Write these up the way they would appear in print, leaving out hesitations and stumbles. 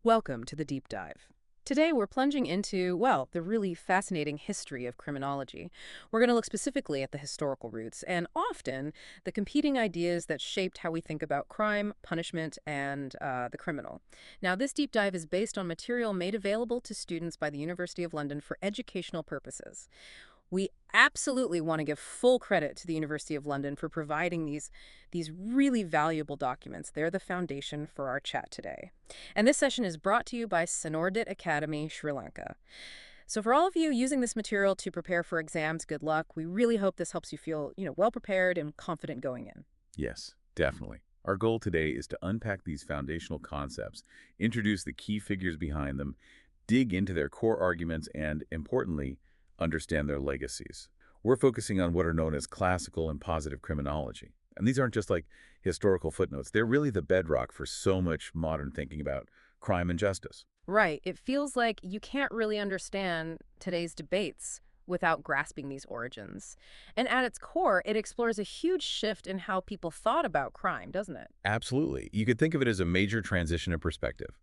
Welcome to the deep dive. Today we're plunging into, well, the really fascinating history of criminology. We're going to look specifically at the historical roots and often the competing ideas that shaped how we think about crime, punishment, and the criminal. Now, this deep dive is based on material made available to students by the University of London for educational purposes. We absolutely want to give full credit to the University of London for providing these really valuable documents. They're the foundation for our chat today. And this session is brought to you by Sinorbit Academy, Sri Lanka. So for all of you using this material to prepare for exams, good luck. We really hope this helps you feel, well prepared and confident going in. Yes, definitely. Our goal today is to unpack these foundational concepts, introduce the key figures behind them, dig into their core arguments, and, importantly, understand their legacies. We're focusing on what are known as classical and positive criminology. And these aren't just like historical footnotes. They're really the bedrock for so much modern thinking about crime and justice. Right. It feels like you can't really understand today's debates without grasping these origins. And at its core, it explores a huge shift in how people thought about crime, doesn't it? Absolutely. You could think of it as a major transition in perspective.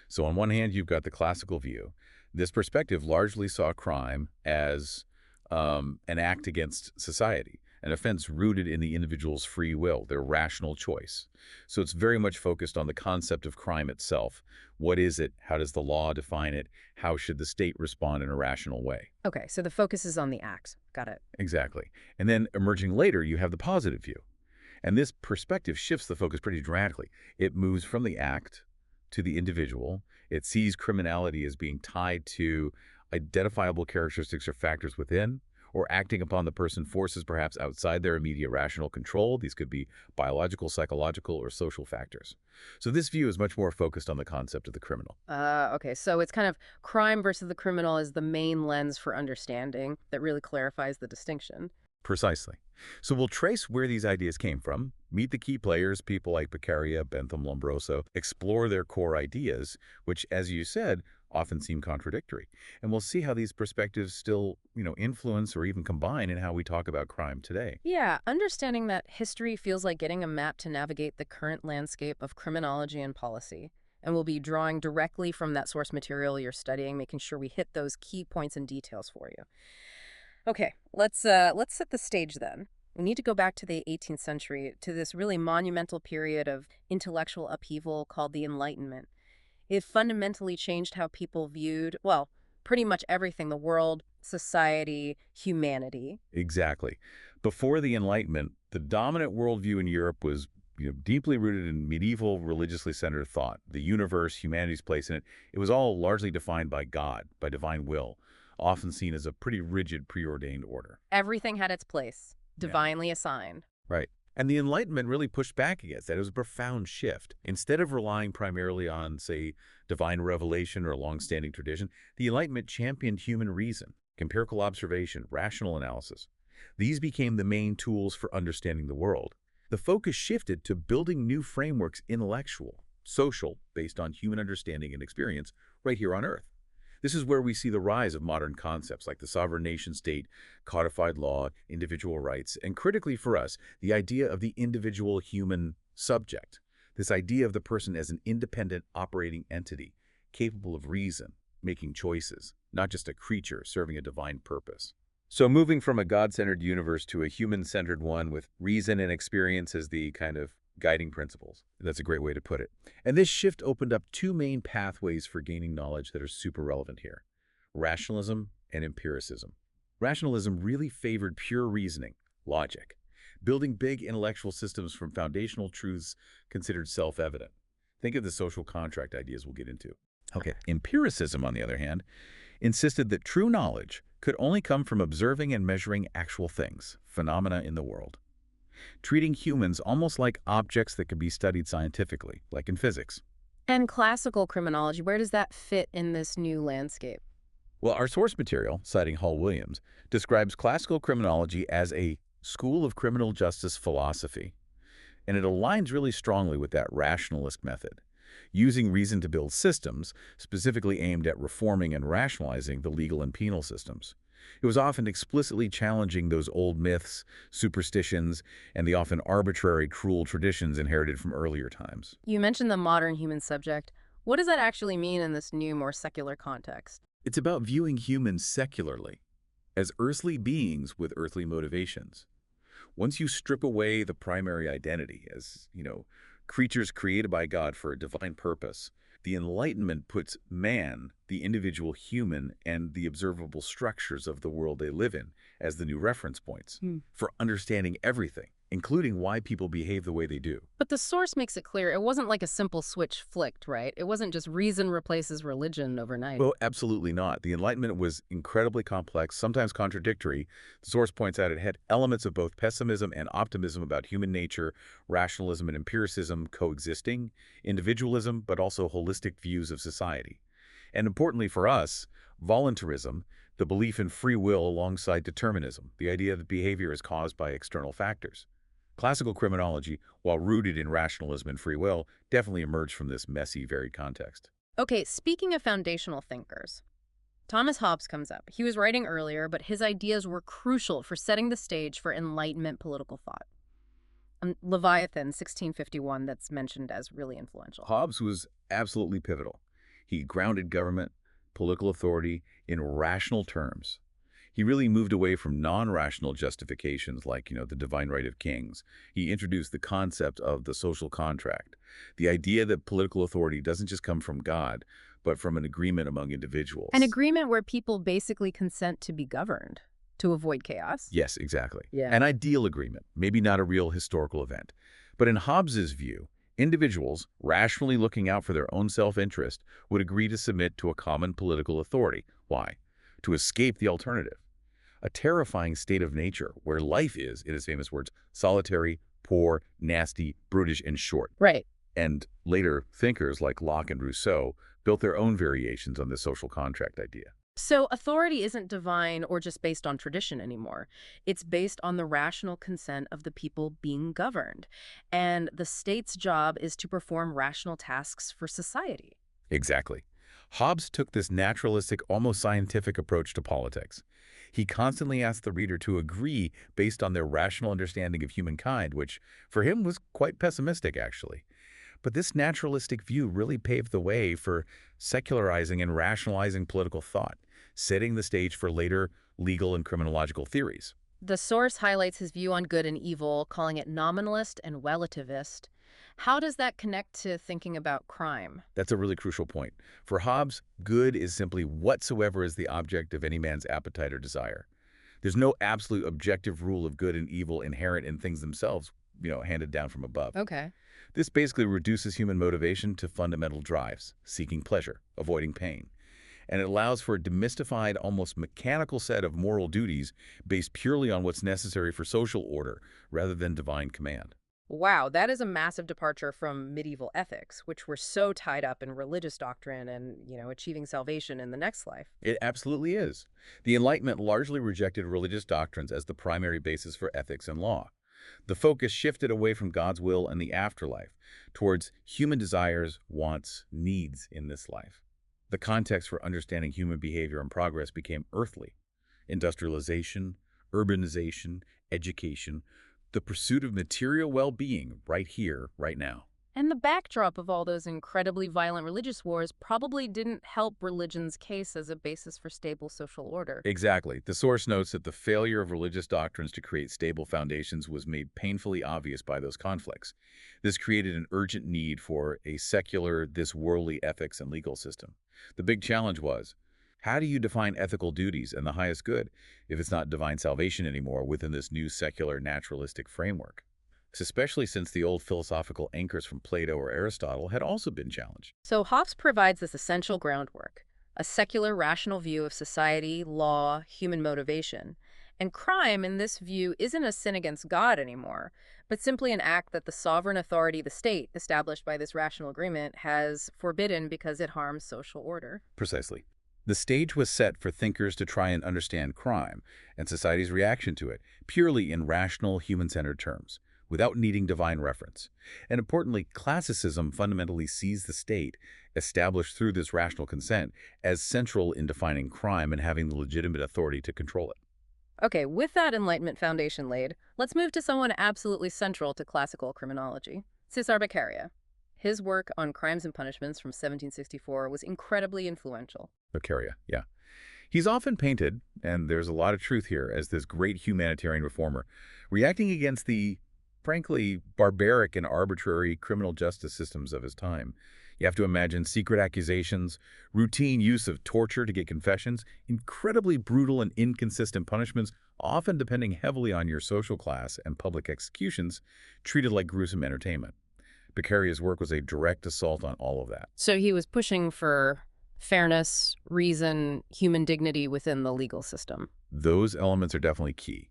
So on one hand, you've got the classical view. This perspective largely saw crime as an act against society, an offense rooted in the individual's free will, their rational choice. So it's very much focused on the concept of crime itself. What is it? How does the law define it? How should the state respond in a rational way? Okay, so the focus is on the act. Got it. Exactly. And then emerging later, you have the positive view. And this perspective shifts the focus pretty dramatically. It moves from the act to the individual. It sees criminality as being tied to identifiable characteristics or factors within, or acting upon the person forces perhaps outside their immediate rational control. These could be biological, psychological, or social factors. So this view is much more focused on the concept of the criminal. Okay, so it's kind of crime versus the criminal is the main lens for understanding that really clarifies the distinction. Precisely. So we'll trace where these ideas came from, meet the key players, people like Beccaria, Bentham, Lombroso, explore their core ideas, which, as you said, often seem contradictory. And we'll see how these perspectives still, influence or even combine in how we talk about crime today. Yeah, understanding that history feels like getting a map to navigate the current landscape of criminology and policy. And we'll be drawing directly from that source material you're studying, making sure we hit those key points and details for you. Okay, let's set the stage then. We need to go back to the 18th century, to this really monumental period of intellectual upheaval called the Enlightenment. It fundamentally changed how people viewed, well, pretty much everything, the world, society, humanity. Exactly. Before the Enlightenment, the dominant worldview in Europe was deeply rooted in medieval, religiously centered thought. The universe, humanity's place in it, it was all largely defined by God, by divine will, often seen as a pretty rigid, preordained order. Everything had its place, Yeah. divinely assigned. Right. And the Enlightenment really pushed back against that. It was a profound shift. Instead of relying primarily on, say, divine revelation or long-standing tradition, the Enlightenment championed human reason, empirical observation, rational analysis. These became the main tools for understanding the world. The focus shifted to building new frameworks, intellectual, social, based on human understanding and experience, right here on Earth. This is where we see the rise of modern concepts like the sovereign nation-state, codified law, individual rights, and critically for us, the idea of the individual human subject. This idea of the person as an independent operating entity, capable of reason, making choices, not just a creature serving a divine purpose. So moving from a God-centered universe to a human-centered one with reason and experience as the kind of guiding principles. That's a great way to put it. And this shift opened up two main pathways for gaining knowledge that are super relevant here: rationalism and empiricism. Rationalism really favored pure reasoning, logic, building big intellectual systems from foundational truths considered self-evident. Think of the social contract ideas we'll get into. Okay, empiricism, on the other hand, insisted that true knowledge could only come from observing and measuring actual things, phenomena in the world, treating humans almost like objects that could be studied scientifically, like in physics. And classical criminology, where does that fit in this new landscape? Well, our source material, citing Hall Williams, describes classical criminology as a school of criminal justice philosophy, and it aligns really strongly with that rationalist method, using reason to build systems specifically aimed at reforming and rationalizing the legal and penal systems. It was often explicitly challenging those old myths, superstitions, and the often arbitrary, cruel traditions inherited from earlier times. You mentioned the modern human subject. What does that actually mean in this new, more secular context? It's about viewing humans secularly, as earthly beings with earthly motivations. Once you strip away the primary identity as, creatures created by God for a divine purpose, the Enlightenment puts man, the individual human, and the observable structures of the world they live in as the new reference points for understanding everything, including why people behave the way they do. But the source makes it clear it wasn't like a simple switch flicked, right? It wasn't just reason replaces religion overnight. Well, absolutely not. The Enlightenment was incredibly complex, sometimes contradictory. The source points out it had elements of both pessimism and optimism about human nature, rationalism and empiricism coexisting, individualism, but also holistic views of society. And importantly for us, voluntarism, the belief in free will alongside determinism, the idea that behavior is caused by external factors. Classical criminology, while rooted in rationalism and free will, definitely emerged from this messy, varied context. Okay, speaking of foundational thinkers, Thomas Hobbes comes up. He was writing earlier, but his ideas were crucial for setting the stage for Enlightenment political thought. Leviathan, 1651, that's mentioned as really influential. Hobbes was absolutely pivotal. He grounded government, political authority in rational terms. He really moved away from non-rational justifications like, the divine right of kings. He introduced the concept of the social contract, the idea that political authority doesn't just come from God, but from an agreement among individuals. An agreement where people basically consent to be governed to avoid chaos? Yes, exactly. Yeah. An ideal agreement, maybe not a real historical event. But in Hobbes's view, individuals, rationally looking out for their own self-interest, would agree to submit to a common political authority. Why? To escape the alternative. A terrifying state of nature where life is, in his famous words, solitary, poor, nasty, brutish, and short. Right. And later, thinkers like Locke and Rousseau built their own variations on this social contract idea. So authority isn't divine or just based on tradition anymore. It's based on the rational consent of the people being governed. And the state's job is to perform rational tasks for society. Exactly. Hobbes took this naturalistic, almost scientific approach to politics. He constantly asked the reader to agree based on their rational understanding of humankind, which for him was quite pessimistic, actually. But this naturalistic view really paved the way for secularizing and rationalizing political thought, setting the stage for later legal and criminological theories. The source highlights his view on good and evil, calling it nominalist and relativist. How does that connect to thinking about crime? That's a really crucial point. For Hobbes, good is simply whatsoever is the object of any man's appetite or desire. There's no absolute objective rule of good and evil inherent in things themselves, handed down from above. Okay. This basically reduces human motivation to fundamental drives, seeking pleasure, avoiding pain. And it allows for a demystified, almost mechanical set of moral duties based purely on what's necessary for social order rather than divine command. Wow, that is a massive departure from medieval ethics, which were so tied up in religious doctrine and, achieving salvation in the next life. It absolutely is. The Enlightenment largely rejected religious doctrines as the primary basis for ethics and law. The focus shifted away from God's will and the afterlife towards human desires, wants, needs in this life. The context for understanding human behavior and progress became earthly. Industrialization, urbanization, education, the pursuit of material well-being right here, right now. And the backdrop of all those incredibly violent religious wars probably didn't help religion's case as a basis for stable social order. Exactly. The source notes that the failure of religious doctrines to create stable foundations was made painfully obvious by those conflicts. This created an urgent need for a secular, this worldly ethics and legal system. The big challenge was, how do you define ethical duties and the highest good if it's not divine salvation anymore within this new secular naturalistic framework? Especially since the old philosophical anchors from Plato or Aristotle had also been challenged. So Hobbes provides this essential groundwork, a secular, rational view of society, law, human motivation. And crime, in this view, isn't a sin against God anymore, but simply an act that the sovereign authority, the state, established by this rational agreement, has forbidden because it harms social order. Precisely. The stage was set for thinkers to try and understand crime and society's reaction to it purely in rational, human-centered terms, without needing divine reference. And importantly, classicism fundamentally sees the state, established through this rational consent, as central in defining crime and having the legitimate authority to control it. Okay, with that Enlightenment foundation laid, let's move to someone absolutely central to classical criminology, Cesar Beccaria. His work on Crimes and Punishments from 1764 was incredibly influential. Beccaria, yeah. He's often painted, and there's a lot of truth here, as this great humanitarian reformer, reacting against the, frankly, barbaric and arbitrary criminal justice systems of his time. You have to imagine secret accusations, routine use of torture to get confessions, incredibly brutal and inconsistent punishments, often depending heavily on your social class, and public executions treated like gruesome entertainment. Beccaria's work was a direct assault on all of that. So he was pushing for fairness, reason, human dignity within the legal system. Those elements are definitely key.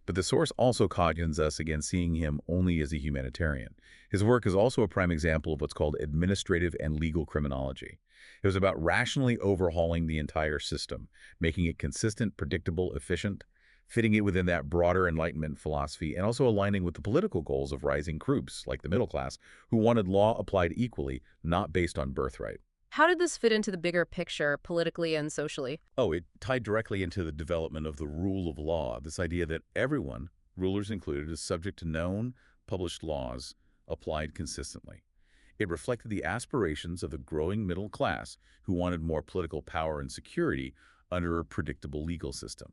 But the source also cautions us against seeing him only as a humanitarian. His work is also a prime example of what's called administrative and legal criminology. It was about rationally overhauling the entire system, making it consistent, predictable, efficient, fitting it within that broader Enlightenment philosophy, and also aligning with the political goals of rising groups, like the middle class, who wanted law applied equally, not based on birthright. How did this fit into the bigger picture, politically and socially? Oh, it tied directly into the development of the rule of law, this idea that everyone, rulers included, is subject to known, published laws applied consistently. It reflected the aspirations of the growing middle class who wanted more political power and security under a predictable legal system.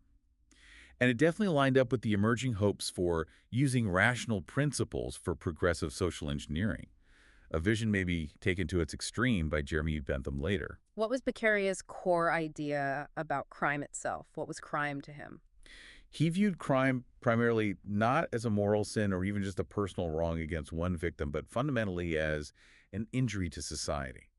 And it definitely lined up with the emerging hopes for using rational principles for progressive social engineering, a vision maybe taken to its extreme by Jeremy Bentham later. What was Beccaria's core idea about crime itself? What was crime to him? He viewed crime primarily not as a moral sin or even just a personal wrong against one victim, but fundamentally as an injury to society.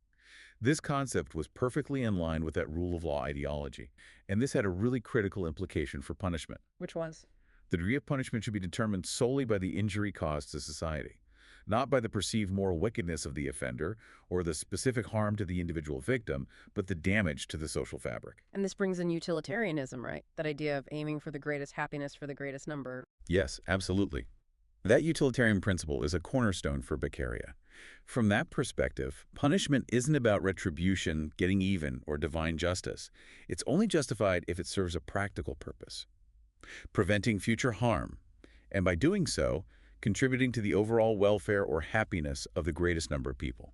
This concept was perfectly in line with that rule of law ideology, and this had a really critical implication for punishment. Which was? The degree of punishment should be determined solely by the injury caused to society, not by the perceived moral wickedness of the offender or the specific harm to the individual victim, but the damage to the social fabric. And this brings in utilitarianism, right? That idea of aiming for the greatest happiness for the greatest number. Yes, absolutely. That utilitarian principle is a cornerstone for Beccaria. From that perspective, punishment isn't about retribution, getting even, or divine justice. It's only justified if it serves a practical purpose, preventing future harm, and by doing so, contributing to the overall welfare or happiness of the greatest number of people.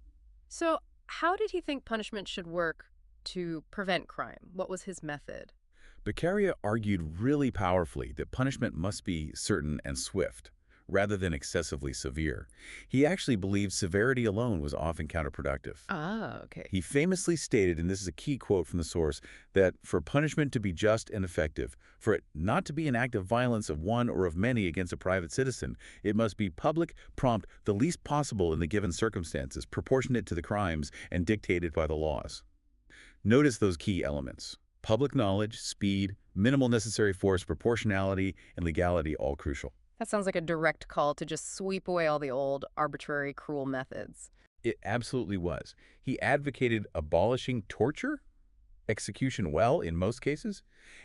So, how did he think punishment should work to prevent crime? What was his method? Beccaria argued really powerfully that punishment must be certain and swift, rather than excessively severe. He actually believed severity alone was often counterproductive. Ah, okay. He famously stated, and this is a key quote from the source, that for punishment to be just and effective, for it not to be an act of violence of one or of many against a private citizen, it must be public, prompt, the least possible in the given circumstances, proportionate to the crimes, and dictated by the laws. Notice those key elements: public knowledge, speed, minimal necessary force, proportionality, and legality, all crucial. That sounds like a direct call to just sweep away all the old, arbitrary, cruel methods. It absolutely was. He advocated abolishing torture, execution well in most cases,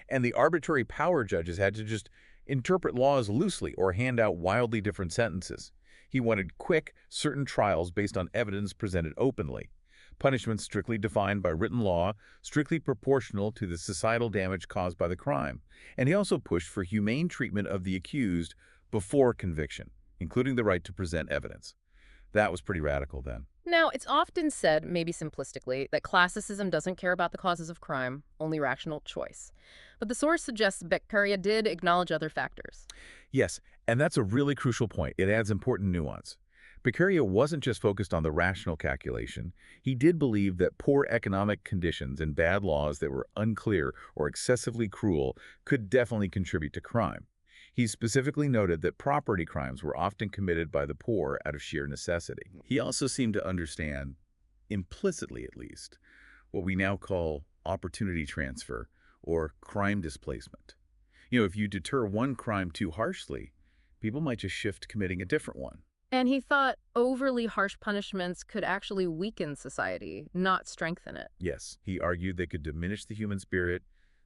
and the arbitrary power judges had to just interpret laws loosely or hand out wildly different sentences. He wanted quick, certain trials based on evidence presented openly, punishments strictly defined by written law, strictly proportional to the societal damage caused by the crime. And he also pushed for humane treatment of the accused before conviction, including the right to present evidence. That was pretty radical then. Now, it's often said, maybe simplistically, that classicism doesn't care about the causes of crime, only rational choice. But the source suggests Beccaria did acknowledge other factors. Yes, and that's a really crucial point. It adds important nuance. Beccaria wasn't just focused on the rational calculation. He did believe that poor economic conditions and bad laws that were unclear or excessively cruel could definitely contribute to crime. He specifically noted that property crimes were often committed by the poor out of sheer necessity. He also seemed to understand, implicitly at least, what we now call opportunity transfer or crime displacement. If you deter one crime too harshly, people might just shift to committing a different one. And he thought overly harsh punishments could actually weaken society, not strengthen it. Yes, he argued they could diminish the human spirit,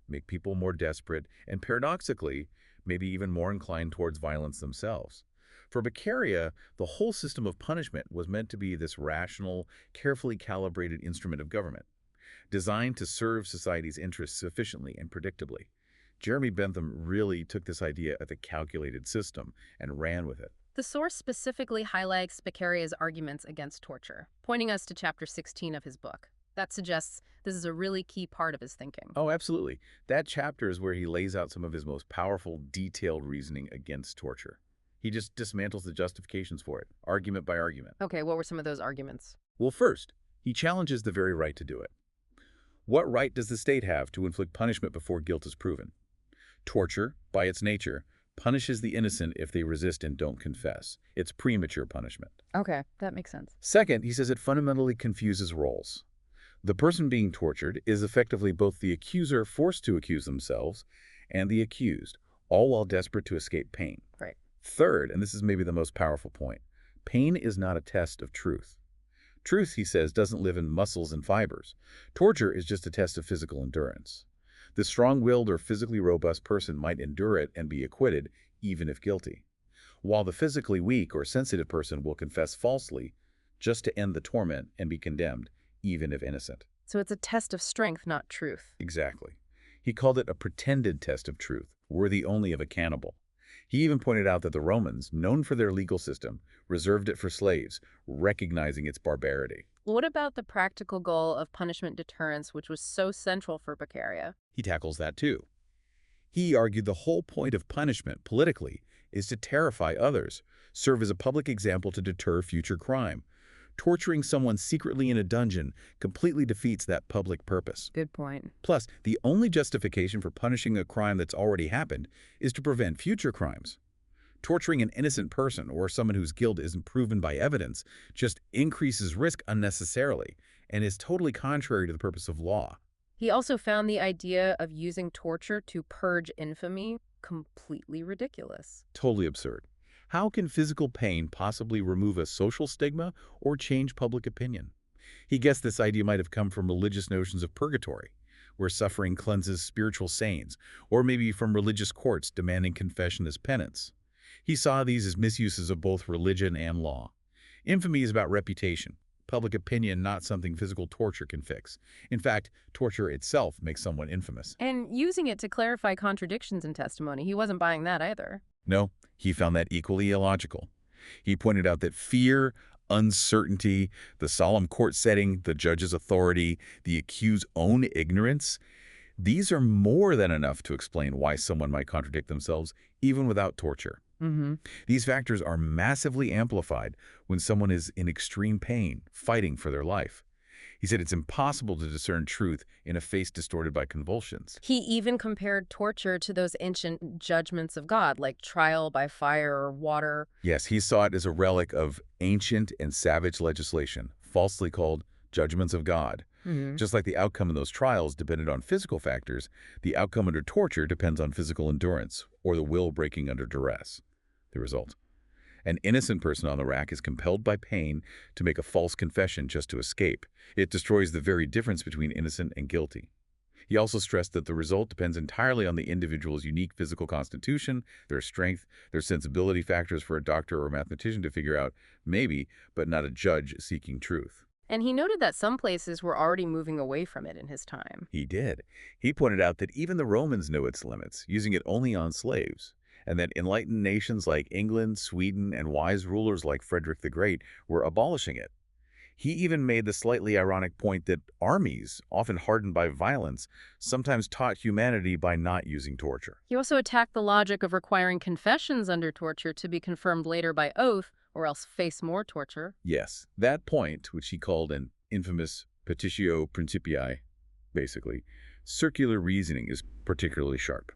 make people more desperate, and paradoxically, maybe even more inclined towards violence themselves. For Beccaria, the whole system of punishment was meant to be this rational, carefully calibrated instrument of government, designed to serve society's interests efficiently and predictably. Jeremy Bentham really took this idea of a calculated system and ran with it. The source specifically highlights Beccaria's arguments against torture, pointing us to chapter 16 of his book. That suggests this is a really key part of his thinking. Oh, absolutely. That chapter is where he lays out some of his most powerful, detailed reasoning against torture. He just dismantles the justifications for it, argument by argument. Okay, what were some of those arguments? Well, first, he challenges the very right to do it. What right does the state have to inflict punishment before guilt is proven? Torture, by its nature, punishes the innocent if they resist and don't confess. It's premature punishment. Okay, that makes sense. Second, he says it fundamentally confuses roles. The person being tortured is effectively both the accuser forced to accuse themselves and the accused, all while desperate to escape pain. Right. Third, and this is maybe the most powerful point, pain is not a test of truth. Truth, he says, doesn't live in muscles and fibers. Torture is just a test of physical endurance. The strong-willed or physically robust person might endure it and be acquitted, even if guilty, while the physically weak or sensitive person will confess falsely just to end the torment and be condemned, even if innocent. So it's a test of strength, not truth. Exactly. He called it a pretended test of truth, worthy only of a cannibal. He even pointed out that the Romans, known for their legal system, reserved it for slaves, recognizing its barbarity. What about the practical goal of punishment deterrence, which was so central for Beccaria? He tackles that too. He argued the whole point of punishment, politically, is to terrify others, serve as a public example to deter future crime. Torturing someone secretly in a dungeon completely defeats that public purpose. Good point. Plus, the only justification for punishing a crime that's already happened is to prevent future crimes. Torturing an innocent person or someone whose guilt isn't proven by evidence just increases risk unnecessarily and is totally contrary to the purpose of law. He also found the idea of using torture to purge infamy completely ridiculous. Totally absurd. How can physical pain possibly remove a social stigma or change public opinion? He guessed this idea might have come from religious notions of purgatory, where suffering cleanses spiritual stains, or maybe from religious courts demanding confession as penance. He saw these as misuses of both religion and law. Infamy is about reputation. Public opinion, not something physical torture can fix. In fact, torture itself makes someone infamous. And using it to clarify contradictions in testimony, he wasn't buying that either. No, he found that equally illogical. He pointed out that fear, uncertainty, the solemn court setting, the judge's authority, the accused's own ignorance, these are more than enough to explain why someone might contradict themselves, even without torture. These factors are massively amplified when someone is in extreme pain, fighting for their life. He said it's impossible to discern truth in a face distorted by convulsions. He even compared torture to those ancient judgments of God, like trial by fire or water. Yes, he saw it as a relic of ancient and savage legislation, falsely called judgments of God. Just like the outcome in those trials depended on physical factors, the outcome under torture depends on physical endurance or the will breaking under duress. The result: an innocent person on the rack is compelled by pain to make a false confession just to escape. It destroys the very difference between innocent and guilty. He also stressed that the result depends entirely on the individual's unique physical constitution, their strength, their sensibility, factors for a doctor or a mathematician to figure out, maybe, but not a judge seeking truth. And he noted that some places were already moving away from it in his time. He did. He pointed out that even the Romans knew its limits, using it only on slaves, and that enlightened nations like England, Sweden, and wise rulers like Frederick the Great were abolishing it. He even made the slightly ironic point that armies, often hardened by violence, sometimes taught humanity by not using torture. He also attacked the logic of requiring confessions under torture to be confirmed later by oath, or else face more torture. Yes, that point, which he called an infamous petitio principii, basically, circular reasoning, is particularly sharp.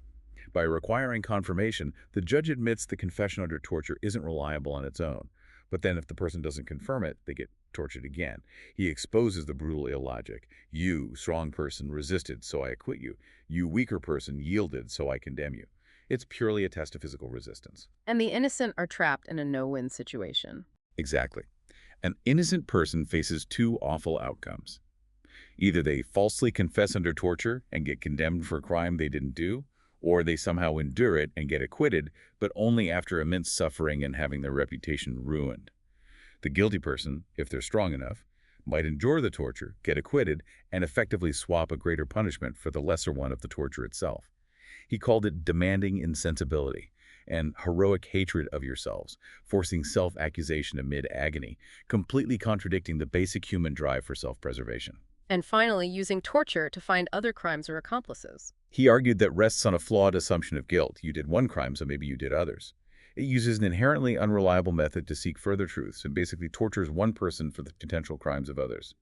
By requiring confirmation, the judge admits the confession under torture isn't reliable on its own. But then if the person doesn't confirm it, they get tortured again. He exposes the brutal illogic. You, strong person, resisted, so I acquit you. You, weaker person, yielded, so I condemn you. It's purely a test of physical resistance. And the innocent are trapped in a no-win situation. Exactly. An innocent person faces two awful outcomes. Either they falsely confess under torture and get condemned for a crime they didn't do, or they somehow endure it and get acquitted, but only after immense suffering and having their reputation ruined. The guilty person, if they're strong enough, might endure the torture, get acquitted, and effectively swap a greater punishment for the lesser one of the torture itself. He called it demanding insensibility, and heroic hatred of yourselves, forcing self-accusation amid agony, completely contradicting the basic human drive for self-preservation. And finally, using torture to find other crimes or accomplices. He argued that rests on a flawed assumption of guilt. You did one crime, so maybe you did others. It uses an inherently unreliable method to seek further truths and basically tortures one person for the potential crimes of others.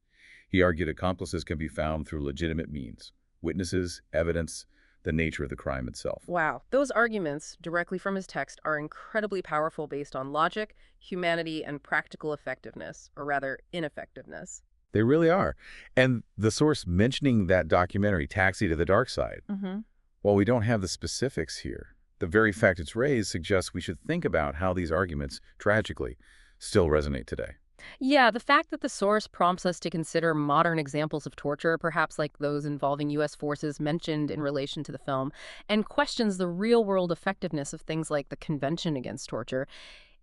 He argued accomplices can be found through legitimate means: witnesses, evidence, the nature of the crime itself. Wow, those arguments, directly from his text, are incredibly powerful based on logic, humanity, and practical effectiveness, or rather, ineffectiveness. They really are. And the source mentioning that documentary, Taxi to the Dark Side, Mm-hmm. while we don't have the specifics here, the very fact it's raised suggests we should think about how these arguments, tragically, still resonate today. Yeah, the fact that the source prompts us to consider modern examples of torture, perhaps like those involving U.S. forces mentioned in relation to the film, and questions the real-world effectiveness of things like the Convention Against Torture,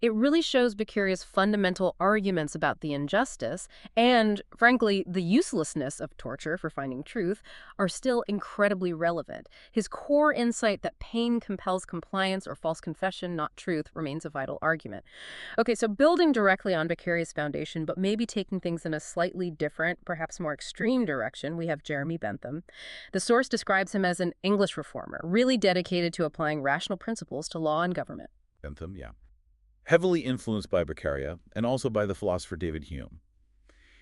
it really shows Becuria's fundamental arguments about the injustice and, frankly, the uselessness of torture for finding truth are still incredibly relevant. His core insight that pain compels compliance or false confession, not truth, remains a vital argument. Okay, so building directly on Becuria's foundation, but maybe taking things in a slightly different, perhaps more extreme direction, we have Jeremy Bentham. The source describes him as an English reformer, really dedicated to applying rational principles to law and government. Bentham, yeah. Heavily influenced by Beccaria and also by the philosopher David Hume.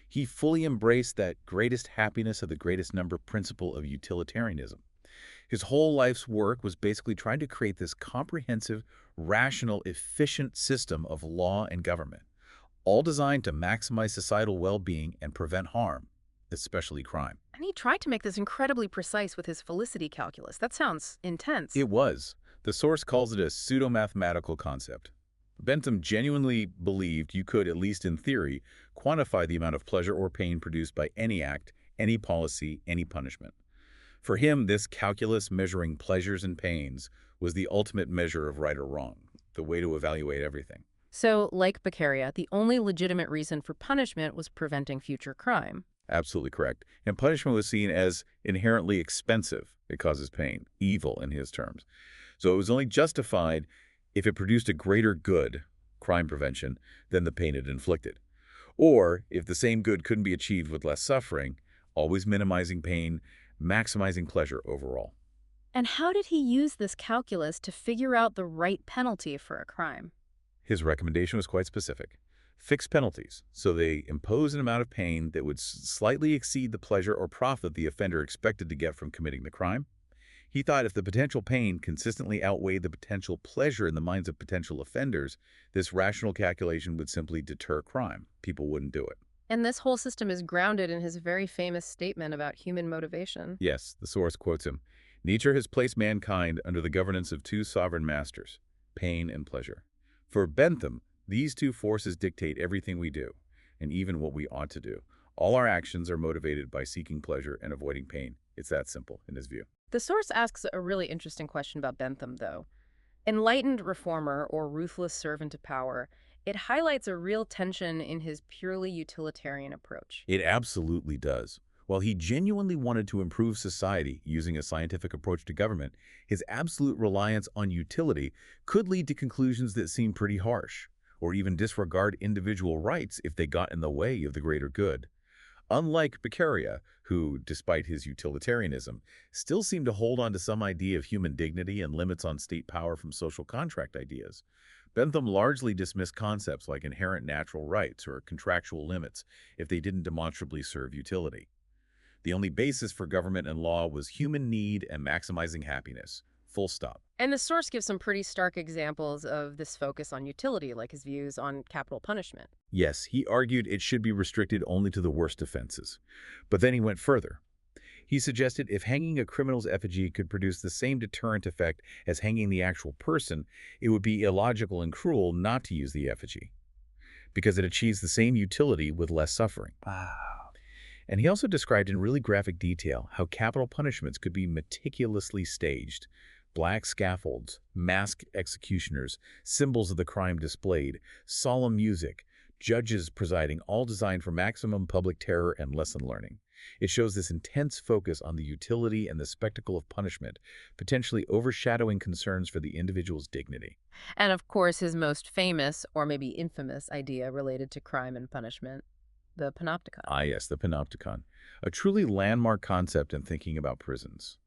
He fully embraced that greatest happiness of the greatest number principle of utilitarianism. His whole life's work was basically trying to create this comprehensive, rational, efficient system of law and government, all designed to maximize societal well-being and prevent harm, especially crime. And he tried to make this incredibly precise with his felicity calculus. That sounds intense. It was. The source calls it a pseudo-mathematical concept. Bentham genuinely believed you could, at least in theory, quantify the amount of pleasure or pain produced by any act, any policy, any punishment. For him, this calculus measuring pleasures and pains was the ultimate measure of right or wrong, the way to evaluate everything. So, like Beccaria, the only legitimate reason for punishment was preventing future crime. Absolutely correct. And punishment was seen as inherently expensive. It causes pain, evil in his terms. So it was only justified if it produced a greater good, crime prevention, than the pain it inflicted. Or if the same good couldn't be achieved with less suffering, always minimizing pain, maximizing pleasure overall. And how did he use this calculus to figure out the right penalty for a crime? His recommendation was quite specific. Fixed penalties, so they impose an amount of pain that would slightly exceed the pleasure or profit the offender expected to get from committing the crime. He thought if the potential pain consistently outweighed the potential pleasure in the minds of potential offenders, this rational calculation would simply deter crime. People wouldn't do it. And this whole system is grounded in his very famous statement about human motivation. Yes, the source quotes him. Nature has placed mankind under the governance of two sovereign masters, pain and pleasure. For Bentham, these two forces dictate everything we do, and even what we ought to do. All our actions are motivated by seeking pleasure and avoiding pain. It's that simple, in his view. The source asks a really interesting question about Bentham, though. Enlightened reformer or ruthless servant of power, it highlights a real tension in his purely utilitarian approach. It absolutely does. While he genuinely wanted to improve society using a scientific approach to government, his absolute reliance on utility could lead to conclusions that seem pretty harsh, or even disregard individual rights if they got in the way of the greater good. Unlike Beccaria, who, despite his utilitarianism, still seemed to hold on to some idea of human dignity and limits on state power from social contract ideas, Bentham largely dismissed concepts like inherent natural rights or contractual limits if they didn't demonstrably serve utility. The only basis for government and law was human need and maximizing happiness. Full stop. And the source gives some pretty stark examples of this focus on utility, like his views on capital punishment. Yes, he argued it should be restricted only to the worst offenses. But then he went further. He suggested if hanging a criminal's effigy could produce the same deterrent effect as hanging the actual person, it would be illogical and cruel not to use the effigy, because it achieves the same utility with less suffering. Wow. And he also described in really graphic detail how capital punishments could be meticulously staged. Black scaffolds, masked executioners, symbols of the crime displayed, solemn music, judges presiding, all designed for maximum public terror and lesson learning. It shows this intense focus on the utility and the spectacle of punishment, potentially overshadowing concerns for the individual's dignity. And of course, his most famous, or maybe infamous, idea related to crime and punishment, the panopticon. Ah, yes, the panopticon, a truly landmark concept in thinking about prisons.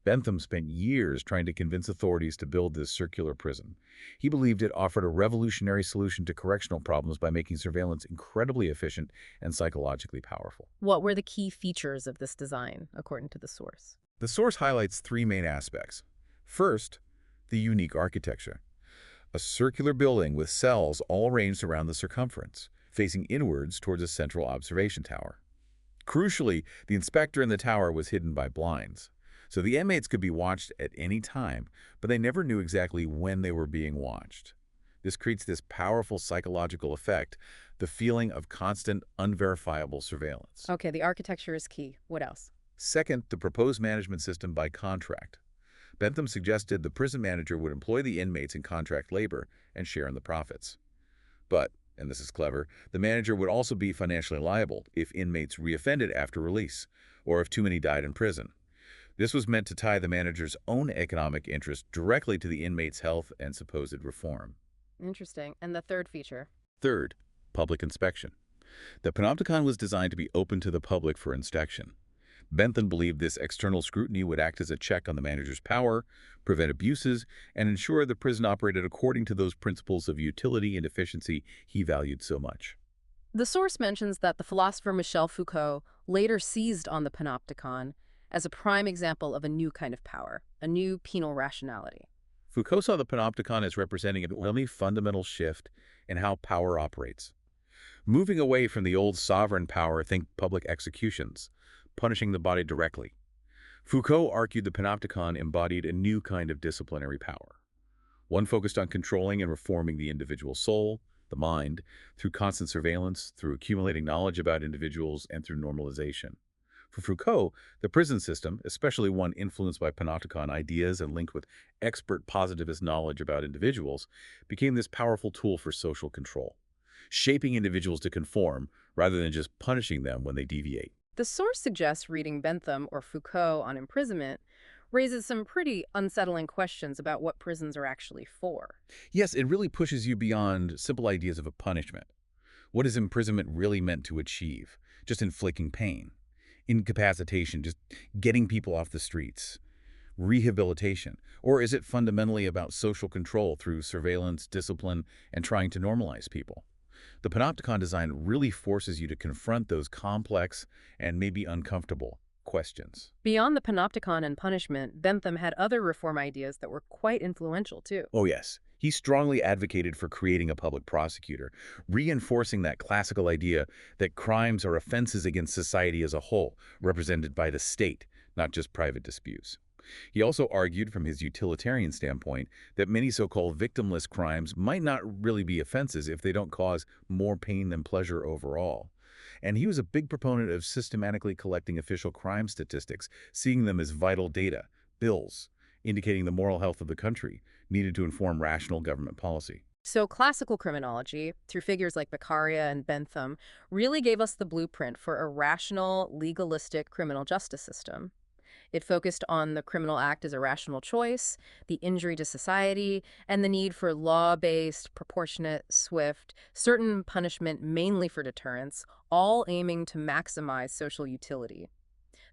Bentham spent years trying to convince authorities to build this circular prison. He believed it offered a revolutionary solution to correctional problems by making surveillance incredibly efficient and psychologically powerful. What were the key features of this design, according to the source? The source highlights three main aspects. First, the unique architecture. A circular building with cells all arranged around the circumference, facing inwards towards a central observation tower. Crucially, the inspector in the tower was hidden by blinds, so the inmates could be watched at any time, but they never knew exactly when they were being watched. This creates this powerful psychological effect, the feeling of constant, unverifiable surveillance. Okay, the architecture is key. What else? Second, the proposed management system by contract. Bentham suggested the prison manager would employ the inmates in contract labor and share in the profits. But, and this is clever, the manager would also be financially liable if inmates reoffended after release, or if too many died in prison. This was meant to tie the manager's own economic interest directly to the inmate's health and supposed reform. Interesting. And the third feature? Third, public inspection. The panopticon was designed to be open to the public for inspection. Bentham believed this external scrutiny would act as a check on the manager's power, prevent abuses, and ensure the prison operated according to those principles of utility and efficiency he valued so much. The source mentions that the philosopher Michel Foucault later seized on the panopticon as a prime example of a new kind of power, a new penal rationality. Foucault saw the panopticon as representing a really fundamental shift in how power operates. Moving away from the old sovereign power, think public executions, punishing the body directly. Foucault argued the panopticon embodied a new kind of disciplinary power, one focused on controlling and reforming the individual soul, the mind, through constant surveillance, through accumulating knowledge about individuals, and through normalization. For Foucault, the prison system, especially one influenced by panopticon ideas and linked with expert positivist knowledge about individuals, became this powerful tool for social control, shaping individuals to conform rather than just punishing them when they deviate. The source suggests reading Bentham or Foucault on imprisonment raises some pretty unsettling questions about what prisons are actually for. Yes, it really pushes you beyond simple ideas of a punishment. What is imprisonment really meant to achieve? Just inflicting pain, incapacitation, just getting people off the streets, rehabilitation? Or is it fundamentally about social control through surveillance, discipline, and trying to normalize people? The panopticon design really forces you to confront those complex and maybe uncomfortable questions. Beyond the panopticon and punishment, Bentham had other reform ideas that were quite influential, too. Oh yes, he strongly advocated for creating a public prosecutor, reinforcing that classical idea that crimes are offenses against society as a whole, represented by the state, not just private disputes. He also argued from his utilitarian standpoint that many so-called victimless crimes might not really be offenses if they don't cause more pain than pleasure overall. And he was a big proponent of systematically collecting official crime statistics, seeing them as vital data, bills, indicating the moral health of the country, needed to inform rational government policy. So classical criminology, through figures like Beccaria and Bentham, really gave us the blueprint for a rational, legalistic criminal justice system. It focused on the criminal act as a rational choice, the injury to society, and the need for law-based, proportionate, swift, certain punishment mainly for deterrence, all aiming to maximize social utility.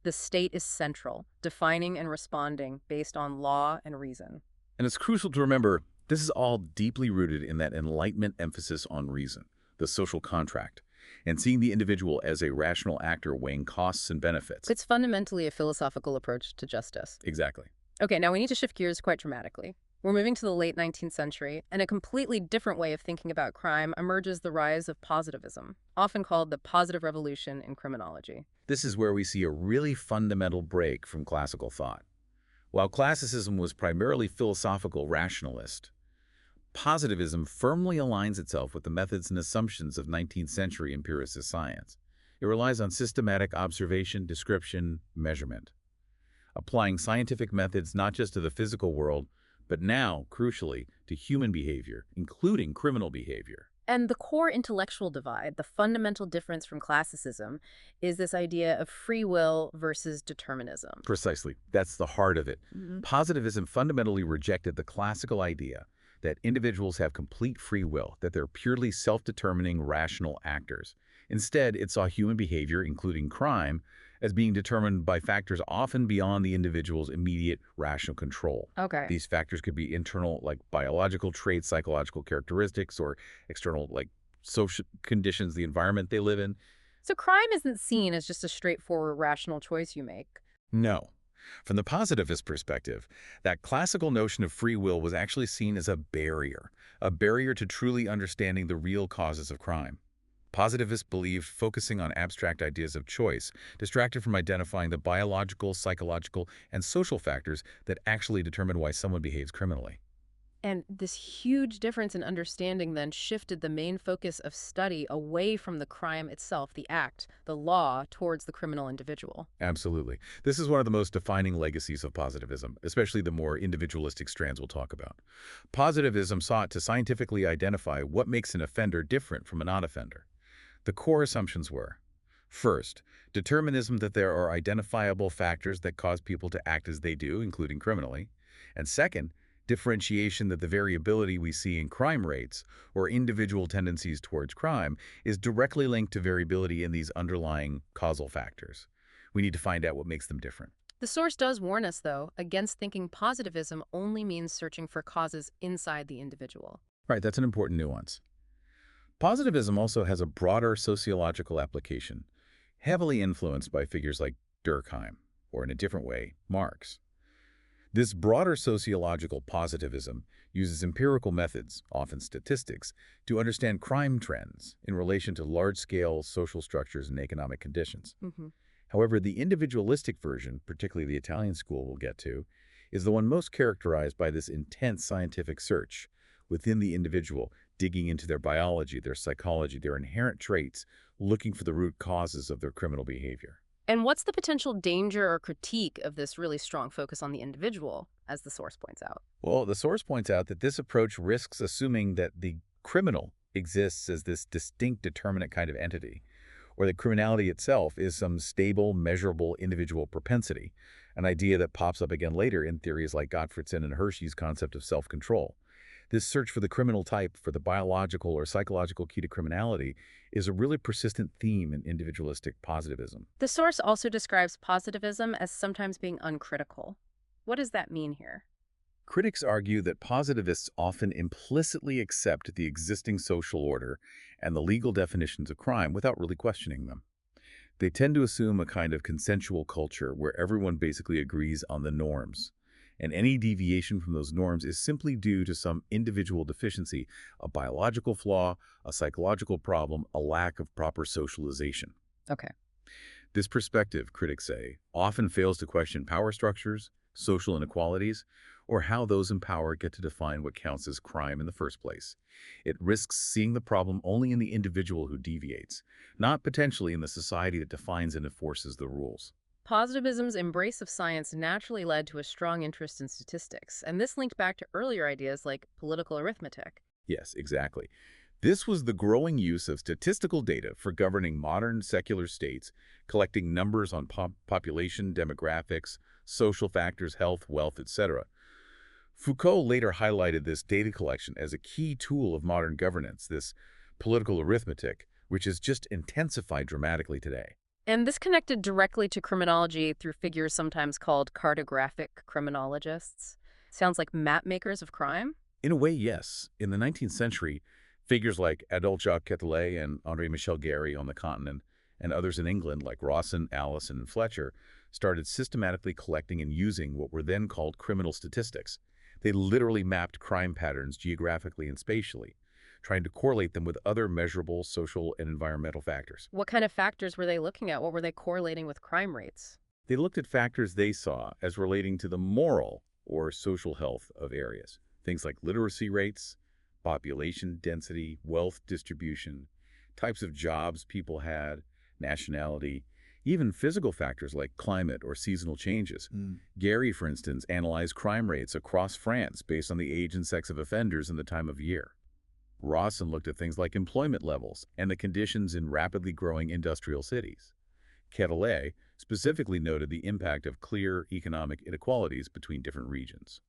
The state is central, defining and responding based on law and reason. And it's crucial to remember, this is all deeply rooted in that Enlightenment emphasis on reason, the social contract, and seeing the individual as a rational actor weighing costs and benefits. It's fundamentally a philosophical approach to justice. Exactly. Okay, now we need to shift gears quite dramatically. We're moving to the late 19th century, and a completely different way of thinking about crime emerges: the rise of positivism, often called the positive revolution in criminology. This is where we see a really fundamental break from classical thought. While classicism was primarily philosophical rationalist, positivism firmly aligns itself with the methods and assumptions of 19th century empiricist science. It relies on systematic observation, description, measurement, applying scientific methods not just to the physical world, but now, crucially, to human behavior, including criminal behavior. And the core intellectual divide, the fundamental difference from classicism, is this idea of free will versus determinism. Precisely. That's the heart of it. Mhm. Positivism fundamentally rejected the classical idea that individuals have complete free will, that they're purely self-determining rational actors. Instead, it saw human behavior, including crime, as being determined by factors often beyond the individual's immediate rational control. Okay. These factors could be internal, like biological traits, psychological characteristics, or external, like social conditions, the environment they live in. So crime isn't seen as just a straightforward rational choice you make. No. From the positivist perspective, that classical notion of free will was actually seen as a barrier to truly understanding the real causes of crime. Positivists believed focusing on abstract ideas of choice distracted from identifying the biological, psychological, and social factors that actually determine why someone behaves criminally. And this huge difference in understanding then shifted the main focus of study away from the crime itself, the act, the law, towards the criminal individual. Absolutely. This is one of the most defining legacies of positivism, especially the more individualistic strands we'll talk about. Positivism sought to scientifically identify what makes an offender different from a non-offender. The core assumptions were, first, determinism that there are identifiable factors that cause people to act as they do, including criminally, and second, differentiation that the variability we see in crime rates or individual tendencies towards crime is directly linked to variability in these underlying causal factors. We need to find out what makes them different. The source does warn us, though, against thinking positivism only means searching for causes inside the individual. Right, that's an important nuance. Positivism also has a broader sociological application, heavily influenced by figures like Durkheim, or in a different way, Marx. This broader sociological positivism uses empirical methods, often statistics, to understand crime trends in relation to large-scale social structures and economic conditions. Hmm. However, the individualistic version, particularly the Italian school we'll get to, is the one most characterized by this intense scientific search within the individual, digging into their biology, their psychology, their inherent traits, looking for the root causes of their criminal behavior. And what's the potential danger or critique of this really strong focus on the individual, as the source points out? Well, the source points out that this approach risks assuming that the criminal exists as this distinct determinate kind of entity, or that criminality itself is some stable, measurable individual propensity, an idea that pops up again later in theories like Gottfriedson and Hershey's concept of self-control. This search for the criminal type, for the biological or psychological key to criminality, is a really persistent theme in individualistic positivism. The source also describes positivism as sometimes being uncritical. What does that mean here? Critics argue that positivists often implicitly accept the existing social order and the legal definitions of crime without really questioning them. They tend to assume a kind of consensual culture where everyone basically agrees on the norms, and any deviation from those norms is simply due to some individual deficiency, a biological flaw, a psychological problem, a lack of proper socialization. Okay. This perspective, critics say, often fails to question power structures, social inequalities, or how those in power get to define what counts as crime in the first place. It risks seeing the problem only in the individual who deviates, not potentially in the society that defines and enforces the rules. Positivism's embrace of science naturally led to a strong interest in statistics, and this linked back to earlier ideas like political arithmetic. Yes, exactly. This was the growing use of statistical data for governing modern secular states, collecting numbers on population, demographics, social factors, health, wealth, etc. Foucault later highlighted this data collection as a key tool of modern governance, this political arithmetic, which has just intensified dramatically today. And this connected directly to criminology through figures sometimes called cartographic criminologists. Sounds like map makers of crime? In a way, yes. In the 19th century, figures like Adolphe Jacques Quetelet and André Michel Gary on the continent, and others in England like Rawson, Allison, and Fletcher, started systematically collecting and using what were then called criminal statistics. They literally mapped crime patterns geographically and spatially, trying to correlate them with other measurable social and environmental factors. What kind of factors were they looking at? What were they correlating with crime rates? They looked at factors they saw as relating to the moral or social health of areas. Things like literacy rates, population density, wealth distribution, types of jobs people had, nationality, even physical factors like climate or seasonal changes. Gary, for instance, analyzed crime rates across France based on the age and sex of offenders and the time of year. Rawson looked at things like employment levels and the conditions in rapidly growing industrial cities. Quetelet specifically noted the impact of clear economic inequalities between different regions.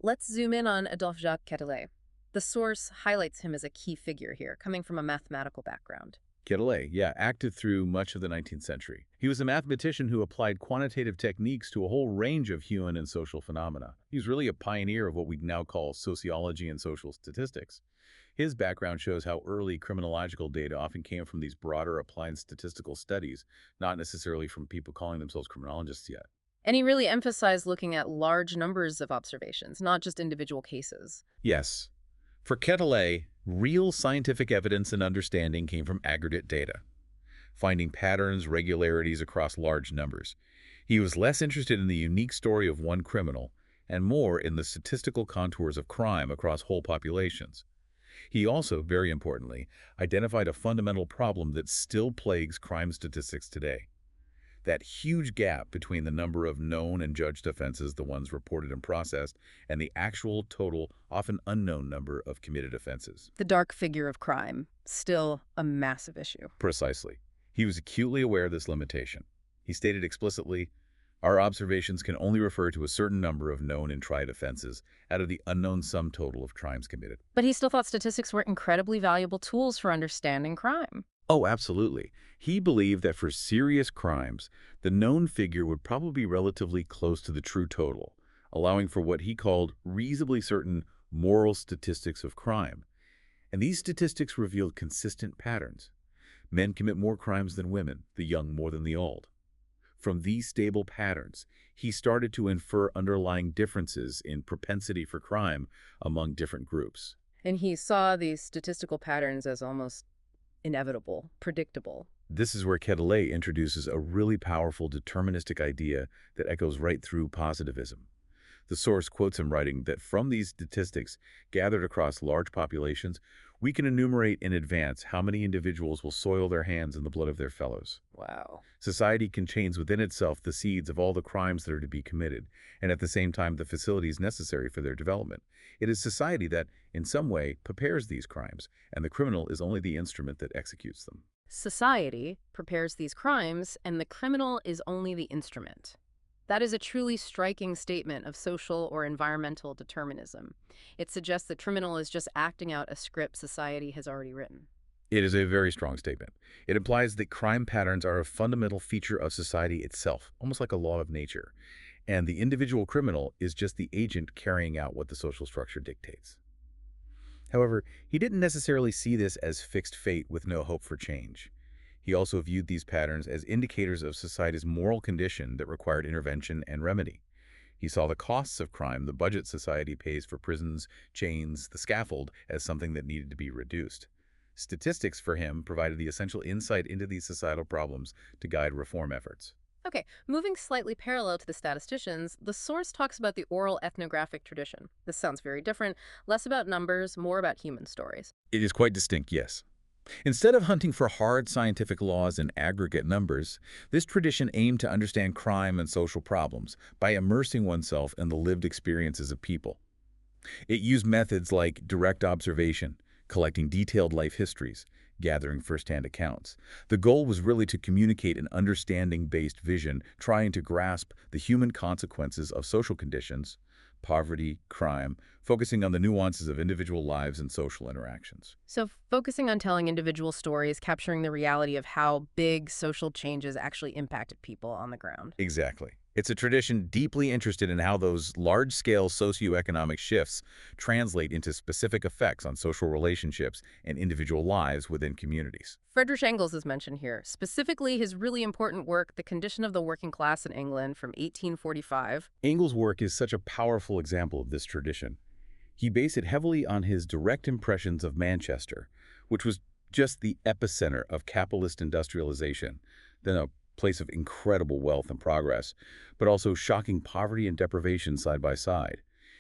Let's zoom in on Adolphe-Jacques Quetelet. The source highlights him as a key figure here, coming from a mathematical background. Quetelet, yeah, active through much of the 19th century. He was a mathematician who applied quantitative techniques to a whole range of human and social phenomena. He was really a pioneer of what we now call sociology and social statistics. His background shows how early criminological data often came from these broader applied statistical studies, not necessarily from people calling themselves criminologists yet. And he really emphasized looking at large numbers of observations, not just individual cases. Yes. For Quetelet, real scientific evidence and understanding came from aggregate data, finding patterns, regularities across large numbers. He was less interested in the unique story of one criminal and more in the statistical contours of crime across whole populations. He also, very importantly, identified a fundamental problem that still plagues crime statistics today. That huge gap between the number of known and judged offenses, the ones reported and processed, and the actual total, often unknown number of committed offenses. The dark figure of crime, still a massive issue. Precisely. He was acutely aware of this limitation. He stated explicitly, "Our observations can only refer to a certain number of known and tried offenses out of the unknown sum total of crimes committed." But he still thought statistics were incredibly valuable tools for understanding crime. Oh, absolutely. He believed that for serious crimes, the known figure would probably be relatively close to the true total, allowing for what he called reasonably certain moral statistics of crime. And these statistics revealed consistent patterns. Men commit more crimes than women, the young more than the old. From these stable patterns, he started to infer underlying differences in propensity for crime among different groups. And he saw these statistical patterns as almost inevitable, predictable. This is where Quetelet introduces a really powerful deterministic idea that echoes right through positivism. The source quotes him writing that from these statistics gathered across large populations, we can enumerate in advance how many individuals will soil their hands in the blood of their fellows. Wow. Society contains within itself the seeds of all the crimes that are to be committed, and at the same time the facilities necessary for their development. It is society that, in some way, prepares these crimes, and the criminal is only the instrument that executes them. Society prepares these crimes, and the criminal is only the instrument. That is a truly striking statement of social or environmental determinism. It suggests the criminal is just acting out a script society has already written. It is a very strong statement. It implies that crime patterns are a fundamental feature of society itself, almost like a law of nature, and the individual criminal is just the agent carrying out what the social structure dictates. However, he didn't necessarily see this as fixed fate with no hope for change. He also viewed these patterns as indicators of society's moral condition that required intervention and remedy. He saw the costs of crime, the budget society pays for prisons, chains, the scaffold, as something that needed to be reduced. Statistics, for him, provided the essential insight into these societal problems to guide reform efforts. Okay, moving slightly parallel to the statisticians, the source talks about the oral ethnographic tradition. This sounds very different, less about numbers, more about human stories. It is quite distinct, yes. Instead of hunting for hard scientific laws and aggregate numbers, this tradition aimed to understand crime and social problems by immersing oneself in the lived experiences of people. It used methods like direct observation, collecting detailed life histories, gathering firsthand accounts. The goal was really to communicate an understanding-based vision, trying to grasp the human consequences of social conditions, poverty, crime, focusing on the nuances of individual lives and social interactions. So focusing on telling individual stories, capturing the reality of how big social changes actually impacted people on the ground. Exactly. It's a tradition deeply interested in how those large-scale socioeconomic shifts translate into specific effects on social relationships and individual lives within communities. Friedrich Engels is mentioned here, specifically his really important work, The Condition of the Working Class in England from 1845. Engels' work is such a powerful example of this tradition. He based it heavily on his direct impressions of Manchester, which was just the epicenter of capitalist industrialization, then a place of incredible wealth and progress, but also shocking poverty and deprivation side by side.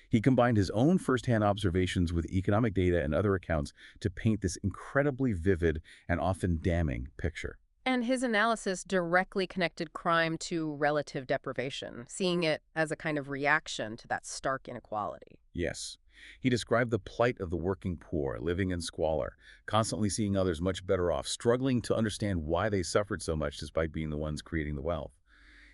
He combined his own firsthand observations with economic data and other accounts to paint this incredibly vivid and often damning picture. And his analysis directly connected crime to relative deprivation, seeing it as a kind of reaction to that stark inequality. Yes, He described the plight of the working poor, living in squalor, constantly seeing others much better off, struggling to understand why they suffered so much despite being the ones creating the wealth.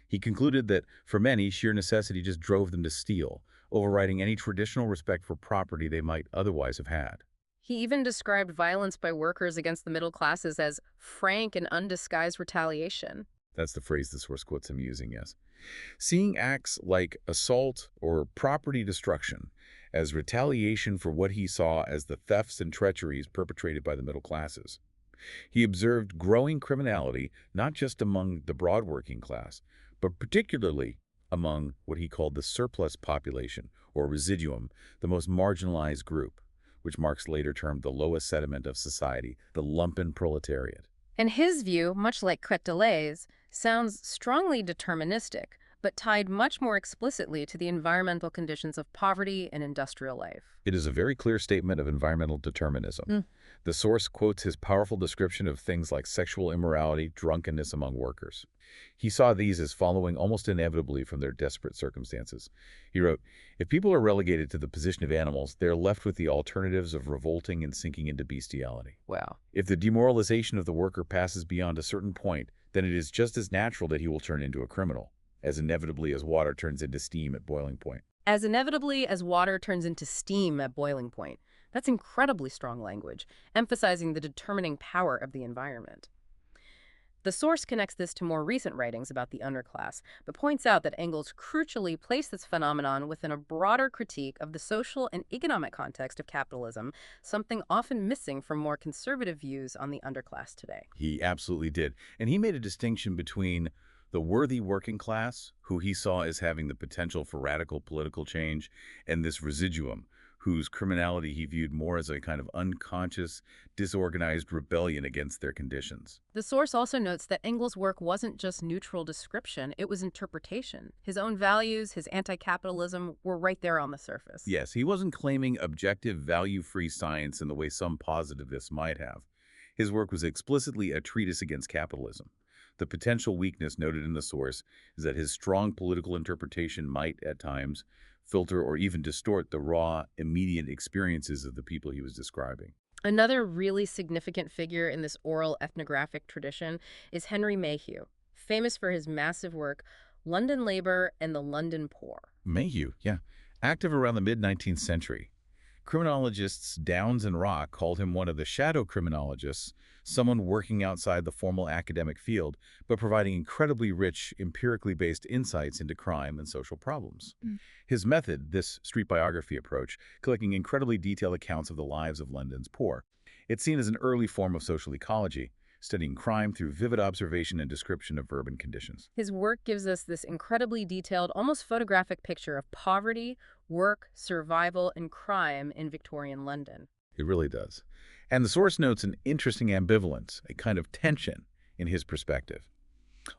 He concluded that, for many, sheer necessity just drove them to steal, overriding any traditional respect for property they might otherwise have had. He even described violence by workers against the middle classes as frank and undisguised retaliation. That's the phrase the source quotes him using, yes. Seeing acts like assault or property destruction as retaliation for what he saw as the thefts and treacheries perpetrated by the middle classes. He observed growing criminality not just among the broad working class, but particularly among what he called the surplus population, or residuum, the most marginalized group, which Marx later termed the lowest sediment of society, the lumpen proletariat. And his view, much like Quetelet's, sounds strongly deterministic, but tied much more explicitly to the environmental conditions of poverty and industrial life. It is a very clear statement of environmental determinism. The source quotes his powerful description of things like sexual immorality, drunkenness among workers. He saw these as following almost inevitably from their desperate circumstances. He wrote, "If people are relegated to the position of animals, they are left with the alternatives of revolting and sinking into bestiality. Wow. If the demoralization of the worker passes beyond a certain point, then it is just as natural that he will turn into a criminal, as inevitably as water turns into steam at boiling point." As inevitably as water turns into steam at boiling point. That's incredibly strong language, emphasizing the determining power of the environment. The source connects this to more recent writings about the underclass, but points out that Engels crucially placed this phenomenon within a broader critique of the social and economic context of capitalism, something often missing from more conservative views on the underclass today. He absolutely did. And he made a distinction between the worthy working class, who he saw as having the potential for radical political change, and this residuum, whose criminality he viewed more as a kind of unconscious, disorganized rebellion against their conditions. The source also notes that Engels' work wasn't just neutral description, it was interpretation. His own values, his anti-capitalism, were right there on the surface. Yes, he wasn't claiming objective, value-free science in the way some positivists might have. His work was explicitly a treatise against capitalism. The potential weakness noted in the source is that his strong political interpretation might, at times, filter or even distort the raw, immediate experiences of the people he was describing. Another really significant figure in this oral ethnographic tradition is Henry Mayhew, famous for his massive work, London Labor and the London Poor. Mayhew, yeah. Active around the mid-19th century. Criminologists Downes and Rock called him one of the shadow criminologists, someone working outside the formal academic field, but providing incredibly rich, empirically based insights into crime and social problems. His method, this street biography approach, collecting incredibly detailed accounts of the lives of London's poor. It's seen as an early form of social ecology, studying crime through vivid observation and description of urban conditions. His work gives us this incredibly detailed, almost photographic picture of poverty, work, survival, and crime in Victorian London. It really does. And the source notes an interesting ambivalence, a kind of tension in his perspective.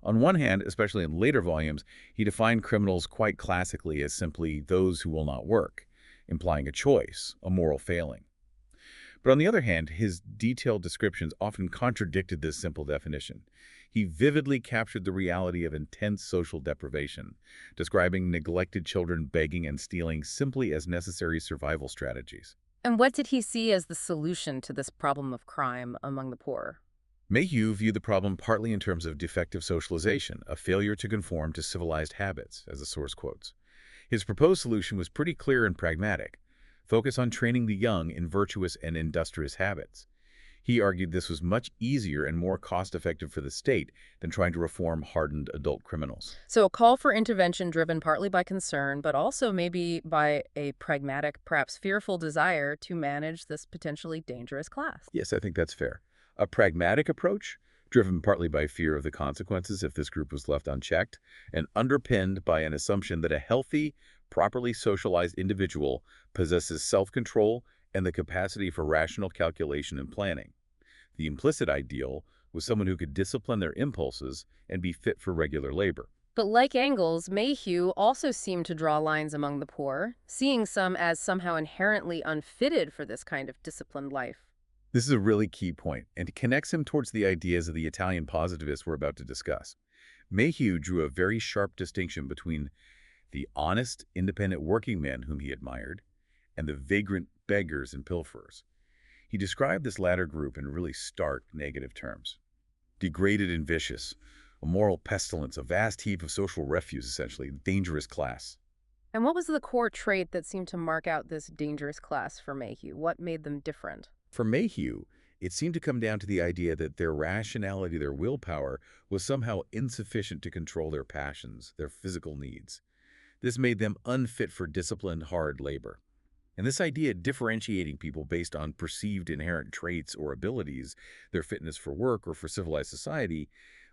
On one hand, especially in later volumes, he defined criminals quite classically as simply those who will not work, implying a choice, a moral failing. But on the other hand, his detailed descriptions often contradicted this simple definition. He vividly captured the reality of intense social deprivation, describing neglected children begging and stealing simply as necessary survival strategies. And what did he see as the solution to this problem of crime among the poor? Mayhew viewed the problem partly in terms of defective socialization, a failure to conform to civilized habits, as the source quotes. His proposed solution was pretty clear and pragmatic: focus on training the young in virtuous and industrious habits. He argued this was much easier and more cost-effective for the state than trying to reform hardened adult criminals. So a call for intervention driven partly by concern, but also maybe by a pragmatic, perhaps fearful desire to manage this potentially dangerous class. Yes, I think that's fair. A pragmatic approach, driven partly by fear of the consequences if this group was left unchecked, and underpinned by an assumption that a healthy, properly socialized individual possesses self-control and the capacity for rational calculation and planning. The implicit ideal was someone who could discipline their impulses and be fit for regular labor. But like Engels, Mayhew also seemed to draw lines among the poor, seeing some as somehow inherently unfitted for this kind of disciplined life. This is a really key point, and it connects him towards the ideas of the Italian positivists we're about to discuss. Mayhew drew a very sharp distinction between the honest, independent working men whom he admired and the vagrant beggars and pilferers. He described this latter group in really stark negative terms. Degraded and vicious, a moral pestilence, a vast heap of social refuse, essentially, a dangerous class. And what was the core trait that seemed to mark out this dangerous class for Mayhew? What made them different? For Mayhew, it seemed to come down to the idea that their rationality, their willpower, was somehow insufficient to control their passions, their physical needs. This made them unfit for disciplined, hard labor. And this idea of differentiating people based on perceived inherent traits or abilities, their fitness for work or for civilized society,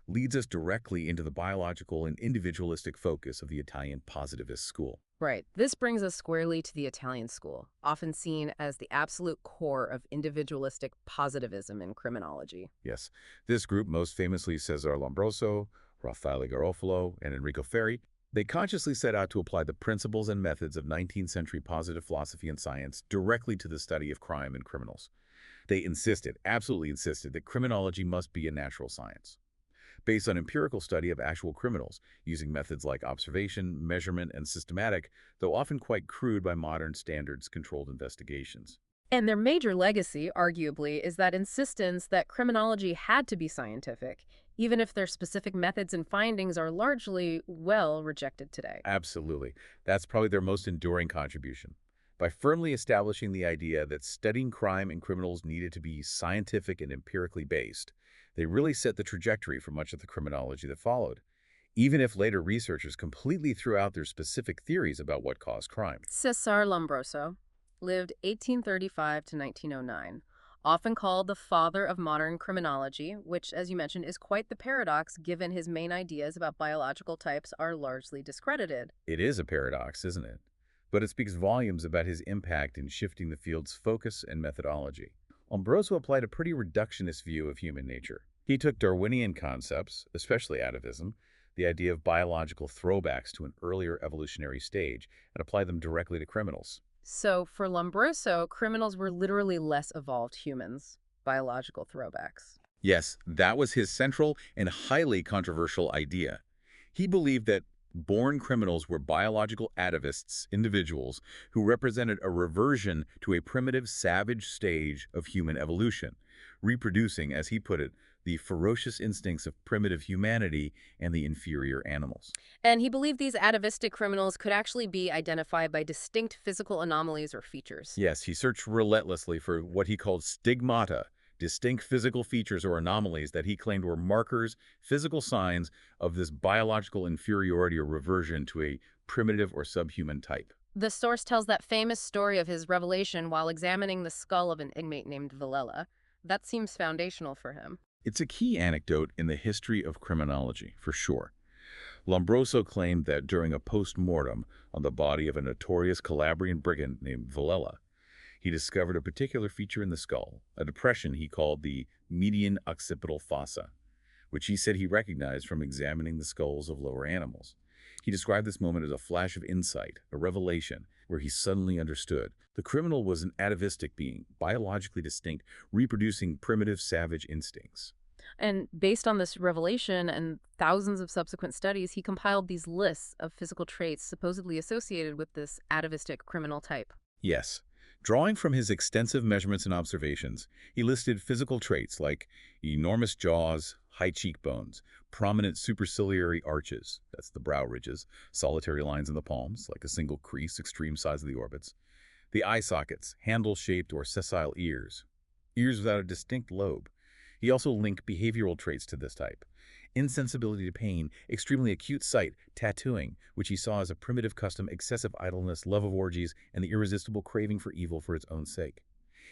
leads us directly into the biological and individualistic focus of the Italian positivist school. Right. This brings us squarely to the Italian school, often seen as the absolute core of individualistic positivism in criminology. Yes, this group, most famously Cesare Lombroso, Raffaele Garofalo, and Enrico Ferri, they consciously set out to apply the principles and methods of 19th century positive philosophy and science directly to the study of crime and criminals. They insisted, absolutely insisted, that criminology must be a natural science, based on empirical study of actual criminals, using methods like observation, measurement, and systematic, though often quite crude by modern standards, controlled investigations. And their major legacy, arguably, is that insistence that criminology had to be scientific, even if their specific methods and findings are largely, well, rejected today. Absolutely. That's probably their most enduring contribution. By firmly establishing the idea that studying crime and criminals needed to be scientific and empirically based, they really set the trajectory for much of the criminology that followed, even if later researchers completely threw out their specific theories about what caused crime. Cesare Lombroso lived 1835 to 1909, often called the father of modern criminology, which, as you mentioned, is quite the paradox given his main ideas about biological types are largely discredited. It is a paradox, isn't it? But it speaks volumes about his impact in shifting the field's focus and methodology. Lombroso applied a pretty reductionist view of human nature. He took Darwinian concepts, especially atavism, the idea of biological throwbacks to an earlier evolutionary stage, and applied them directly to criminals. So, for Lombroso, criminals were literally less evolved humans, biological throwbacks. Yes, that was his central and highly controversial idea. He believed that born criminals were biological atavists, individuals who represented a reversion to a primitive, savage stage of human evolution, reproducing, as he put it, the ferocious instincts of primitive humanity and the inferior animals. And he believed these atavistic criminals could actually be identified by distinct physical anomalies or features. Yes, he searched relentlessly for what he called stigmata, distinct physical features or anomalies that he claimed were markers, physical signs of this biological inferiority or reversion to a primitive or subhuman type. The source tells that famous story of his revelation while examining the skull of an inmate named Villela. That seems foundational for him. It's a key anecdote in the history of criminology, for sure. Lombroso claimed that during a post-mortem on the body of a notorious Calabrian brigand named Villela, he discovered a particular feature in the skull, a depression he called the median occipital fossa, which he said he recognized from examining the skulls of lower animals. He described this moment as a flash of insight, a revelation, where he suddenly understood. The criminal was an atavistic being, biologically distinct, reproducing primitive savage instincts. And based on this revelation and thousands of subsequent studies, he compiled these lists of physical traits supposedly associated with this atavistic criminal type. Yes. Drawing from his extensive measurements and observations, he listed physical traits like enormous jaws, high cheekbones, prominent superciliary arches, that's the brow ridges, solitary lines in the palms, like a single crease, extreme size of the orbits, the eye sockets, handle-shaped or sessile ears, ears without a distinct lobe. He also linked behavioral traits to this type. Insensibility to pain, extremely acute sight, tattooing, which he saw as a primitive custom, excessive idleness, love of orgies, and the irresistible craving for evil for its own sake.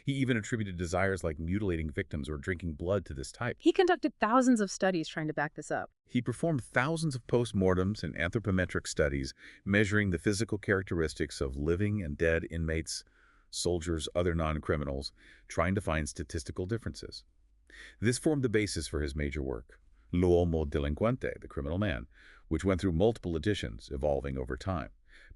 He even attributed desires like mutilating victims or drinking blood to this type. He conducted thousands of studies trying to back this up. He performed thousands of postmortems and anthropometric studies measuring the physical characteristics of living and dead inmates, soldiers, other non-criminals, trying to find statistical differences. This formed the basis for his major work, L'Uomo Delinquente, the Criminal Man, which went through multiple editions, evolving over time.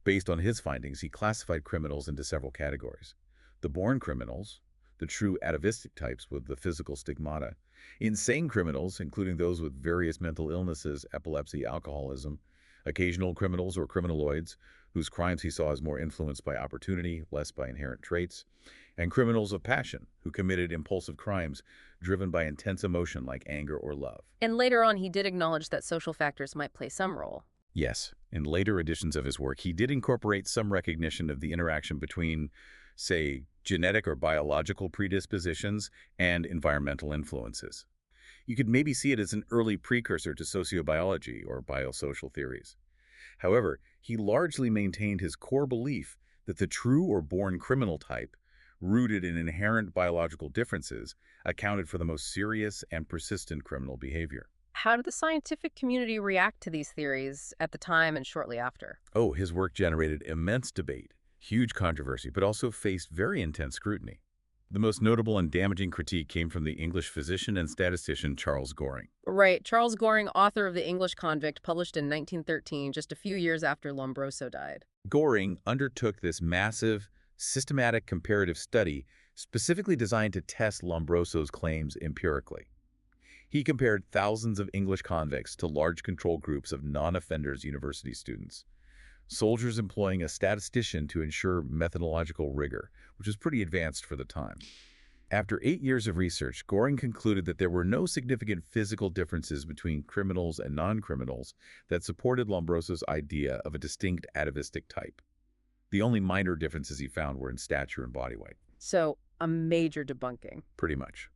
Based on his findings, he classified criminals into several categories. The born criminals, the true atavistic types with the physical stigmata, insane criminals, including those with various mental illnesses, epilepsy, alcoholism, occasional criminals or criminaloids, whose crimes he saw as more influenced by opportunity, less by inherent traits, and criminals of passion, who committed impulsive crimes driven by intense emotion like anger or love. And later on, he did acknowledge that social factors might play some role. Yes, in later editions of his work, he did incorporate some recognition of the interaction between, say, genetic or biological predispositions and environmental influences. You could maybe see it as an early precursor to sociobiology or biosocial theories. However, he largely maintained his core belief that the true or born criminal type, rooted in inherent biological differences, accounted for the most serious and persistent criminal behavior. How did the scientific community react to these theories at the time and shortly after? Oh, his work generated immense debate, huge controversy, but also faced very intense scrutiny. The most notable and damaging critique came from the English physician and statistician Charles Goring. Right. Charles Goring, author of The English Convict, published in 1913, just a few years after Lombroso died. Goring undertook this massive, systematic comparative study specifically designed to test Lombroso's claims empirically. He compared thousands of English convicts to large control groups of non-offenders university students, soldiers employing a statistician to ensure methodological rigor, which was pretty advanced for the time. After 8 years of research, Goring concluded that there were no significant physical differences between criminals and non-criminals that supported Lombroso's idea of a distinct atavistic type. The only minor differences he found were in stature and body weight. So, a major debunking. Pretty much.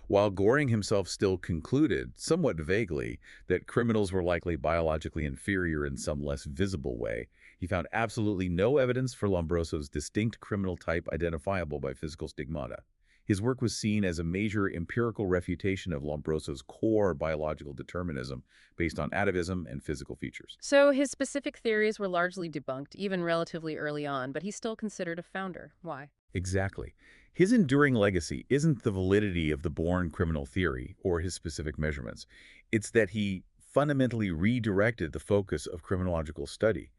While Goring himself still concluded, somewhat vaguely, that criminals were likely biologically inferior in some less visible way, he found absolutely no evidence for Lombroso's distinct criminal type identifiable by physical stigmata. His work was seen as a major empirical refutation of Lombroso's core biological determinism based on atavism and physical features. So his specific theories were largely debunked, even relatively early on, but he's still considered a founder. Why? Exactly. His enduring legacy isn't the validity of the born criminal theory or his specific measurements. It's that he fundamentally redirected the focus of criminological study.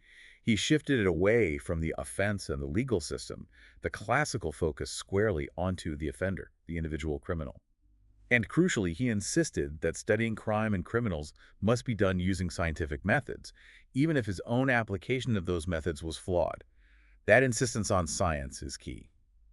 He shifted it away from the offense and the legal system, the classical focus squarely onto the offender, the individual criminal. And crucially, he insisted that studying crime and criminals must be done using scientific methods, even if his own application of those methods was flawed. That insistence on science is key.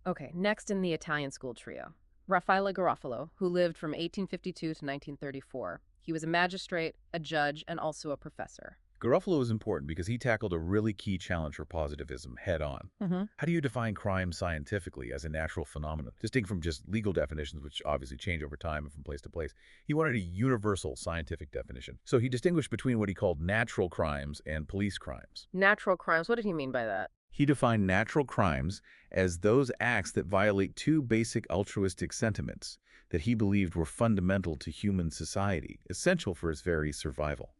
Okay, next in the Italian school trio, Raffaele Garofalo, who lived from 1852 to 1934. He was a magistrate, a judge, and also a professor. Garofalo is important because he tackled a really key challenge for positivism head-on. How do you define crime scientifically as a natural phenomenon, distinct from just legal definitions, which obviously change over time and from place to place? He wanted a universal scientific definition. So he distinguished between what he called natural crimes and police crimes. Natural crimes, what did he mean by that? He defined natural crimes as those acts that violate two basic altruistic sentiments that he believed were fundamental to human society, essential for its very survival.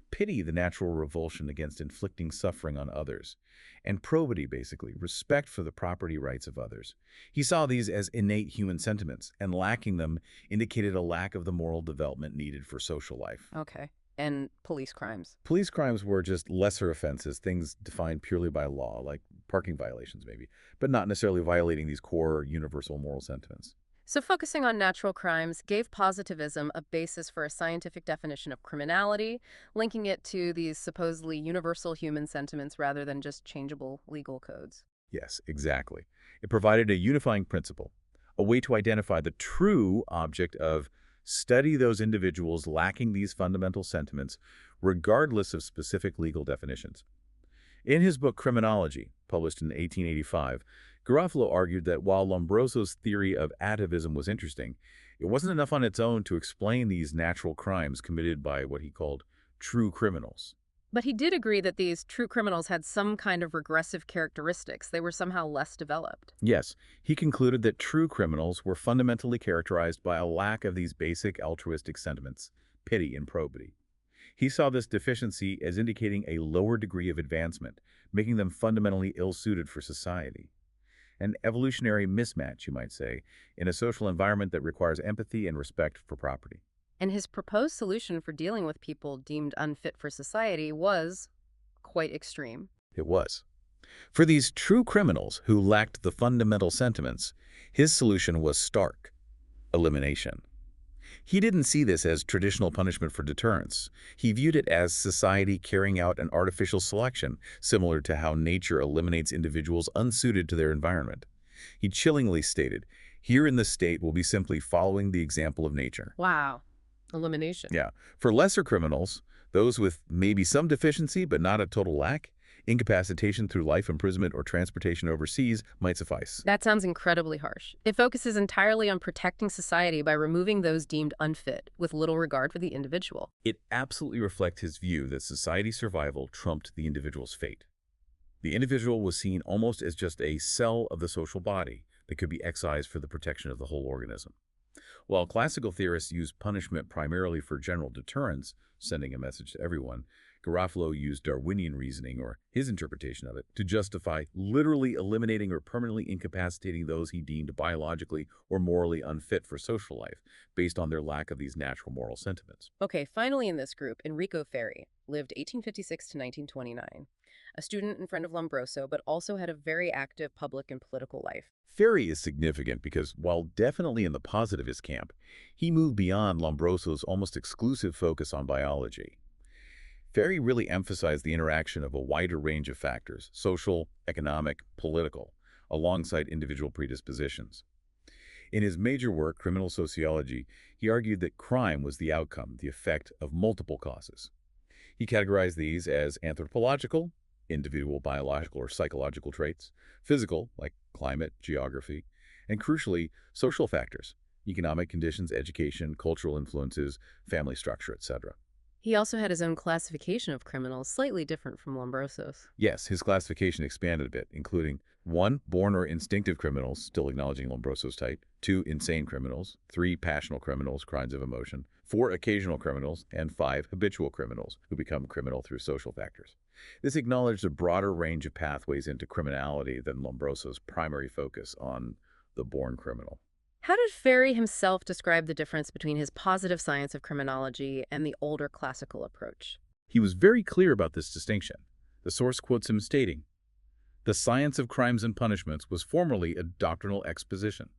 Pity, the natural revulsion against inflicting suffering on others, and probity, basically, respect for the property rights of others. He saw these as innate human sentiments, and lacking them indicated a lack of the moral development needed for social life. Okay. And police crimes. Police crimes were just lesser offenses, things defined purely by law, like parking violations maybe, but not necessarily violating these core universal moral sentiments. So focusing on natural crimes gave positivism a basis for a scientific definition of criminality, linking it to these supposedly universal human sentiments rather than just changeable legal codes. Yes, exactly. It provided a unifying principle, a way to identify the true object of study those individuals lacking these fundamental sentiments, regardless of specific legal definitions. In his book Criminology, published in 1885, Garofalo argued that while Lombroso's theory of atavism was interesting, it wasn't enough on its own to explain these natural crimes committed by what he called true criminals. But he did agree that these true criminals had some kind of regressive characteristics. They were somehow less developed. Yes, he concluded that true criminals were fundamentally characterized by a lack of these basic altruistic sentiments, pity and probity. He saw this deficiency as indicating a lower degree of advancement, making them fundamentally ill-suited for society. An evolutionary mismatch, you might say, in a social environment that requires empathy and respect for property. And his proposed solution for dealing with people deemed unfit for society was quite extreme. It was. For these true criminals who lacked the fundamental sentiments, his solution was stark: elimination. He didn't see this as traditional punishment for deterrence. He viewed it as society carrying out an artificial selection, similar to how nature eliminates individuals unsuited to their environment. He chillingly stated, "Here in the state will be simply following the example of nature." Wow. Elimination. Yeah. For lesser criminals, those with maybe some deficiency but not a total lack, incapacitation through life imprisonment or transportation overseas might suffice. That sounds incredibly harsh. It focuses entirely on protecting society by removing those deemed unfit, with little regard for the individual. It absolutely reflects his view that society's survival trumped the individual's fate. The individual was seen almost as just a cell of the social body that could be excised for the protection of the whole organism. While classical theorists use punishment primarily for general deterrence, sending a message to everyone, Garofalo used Darwinian reasoning, or his interpretation of it, to justify literally eliminating or permanently incapacitating those he deemed biologically or morally unfit for social life, based on their lack of these natural moral sentiments. Okay, finally in this group, Enrico Ferri lived 1856 to 1929. A student and friend of Lombroso, but also had a very active public and political life. Ferri is significant because, while definitely in the positivist camp, he moved beyond Lombroso's almost exclusive focus on biology. Ferri really emphasized the interaction of a wider range of factors, social, economic, political, alongside individual predispositions. In his major work, Criminal Sociology, he argued that crime was the outcome, the effect of multiple causes. He categorized these as anthropological, individual biological or psychological traits, physical, like climate, geography, and crucially, social factors, economic conditions, education, cultural influences, family structure, etc. He also had his own classification of criminals, slightly different from Lombroso's. Yes, his classification expanded a bit, including 1. Born or instinctive criminals, still acknowledging Lombroso's type; 2. Insane criminals; 3. Passional criminals, crimes of emotion; 4. Occasional criminals; and 5. Habitual criminals, who become criminal through social factors. This acknowledged a broader range of pathways into criminality than Lombroso's primary focus on the born criminal. How did Ferri himself describe the difference between his positive science of criminology and the older classical approach? He was very clear about this distinction. The source quotes him stating, "The science of crimes and punishments was formerly a doctrinal exposition.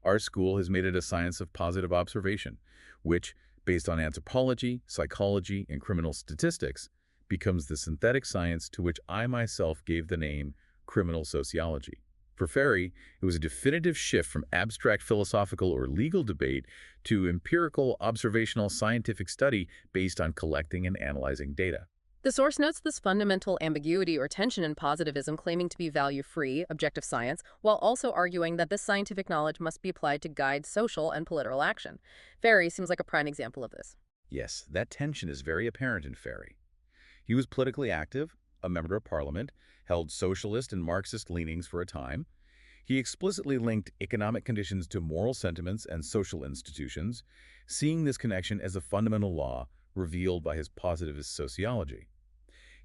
Our school has made it a science of positive observation, which, based on anthropology, psychology, and criminal statistics, becomes the synthetic science to which I myself gave the name criminal sociology." For Ferri, it was a definitive shift from abstract philosophical or legal debate to empirical, observational, scientific study based on collecting and analyzing data. The source notes this fundamental ambiguity or tension in positivism, claiming to be value-free, objective science, while also arguing that this scientific knowledge must be applied to guide social and political action. Ferri seems like a prime example of this. Yes, that tension is very apparent in Ferri. He was politically active, a member of parliament, held socialist and Marxist leanings for a time. He explicitly linked economic conditions to moral sentiments and social institutions, seeing this connection as a fundamental law revealed by his positivist sociology.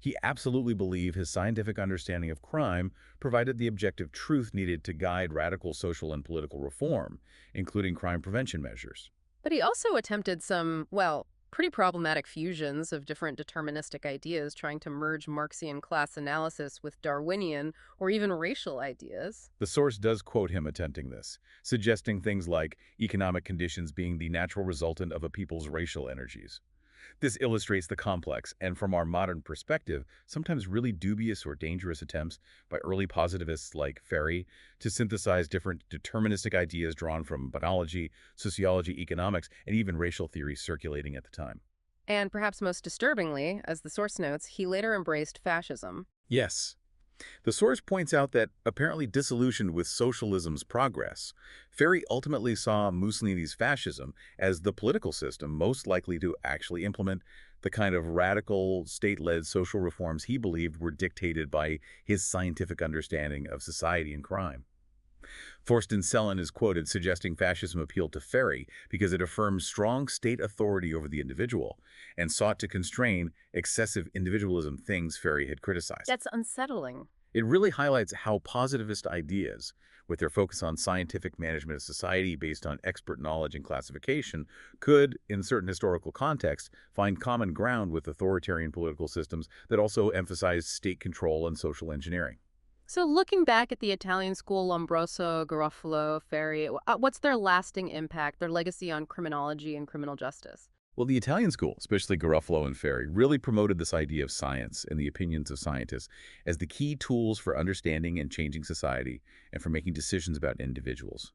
He absolutely believed his scientific understanding of crime provided the objective truth needed to guide radical social and political reform, including crime prevention measures. But he also attempted some, well, pretty problematic fusions of different deterministic ideas, trying to merge Marxian class analysis with Darwinian or even racial ideas. The source does quote him attempting this, suggesting things like economic conditions being the natural resultant of a people's racial energies. This illustrates the complex and, from our modern perspective, sometimes really dubious or dangerous attempts by early positivists like Ferri to synthesize different deterministic ideas drawn from biology, sociology, economics, and even racial theories circulating at the time. And perhaps most disturbingly, as the source notes, he later embraced fascism. Yes. The source points out that, apparently disillusioned with socialism's progress, Ferri ultimately saw Mussolini's fascism as the political system most likely to actually implement the kind of radical, state-led social reforms he believed were dictated by his scientific understanding of society and crime. Thorsten Sellen is quoted suggesting fascism appealed to Ferri because it affirmed strong state authority over the individual and sought to constrain excessive individualism, things Ferri had criticized. That's unsettling. It really highlights how positivist ideas, with their focus on scientific management of society based on expert knowledge and classification, could, in certain historical contexts, find common ground with authoritarian political systems that also emphasize state control and social engineering. So looking back at the Italian school, Lombroso, Garofalo, Ferri, what's their lasting impact, their legacy on criminology and criminal justice? Well, the Italian school, especially Garofalo and Ferri, really promoted this idea of science and the opinions of scientists as the key tools for understanding and changing society and for making decisions about individuals.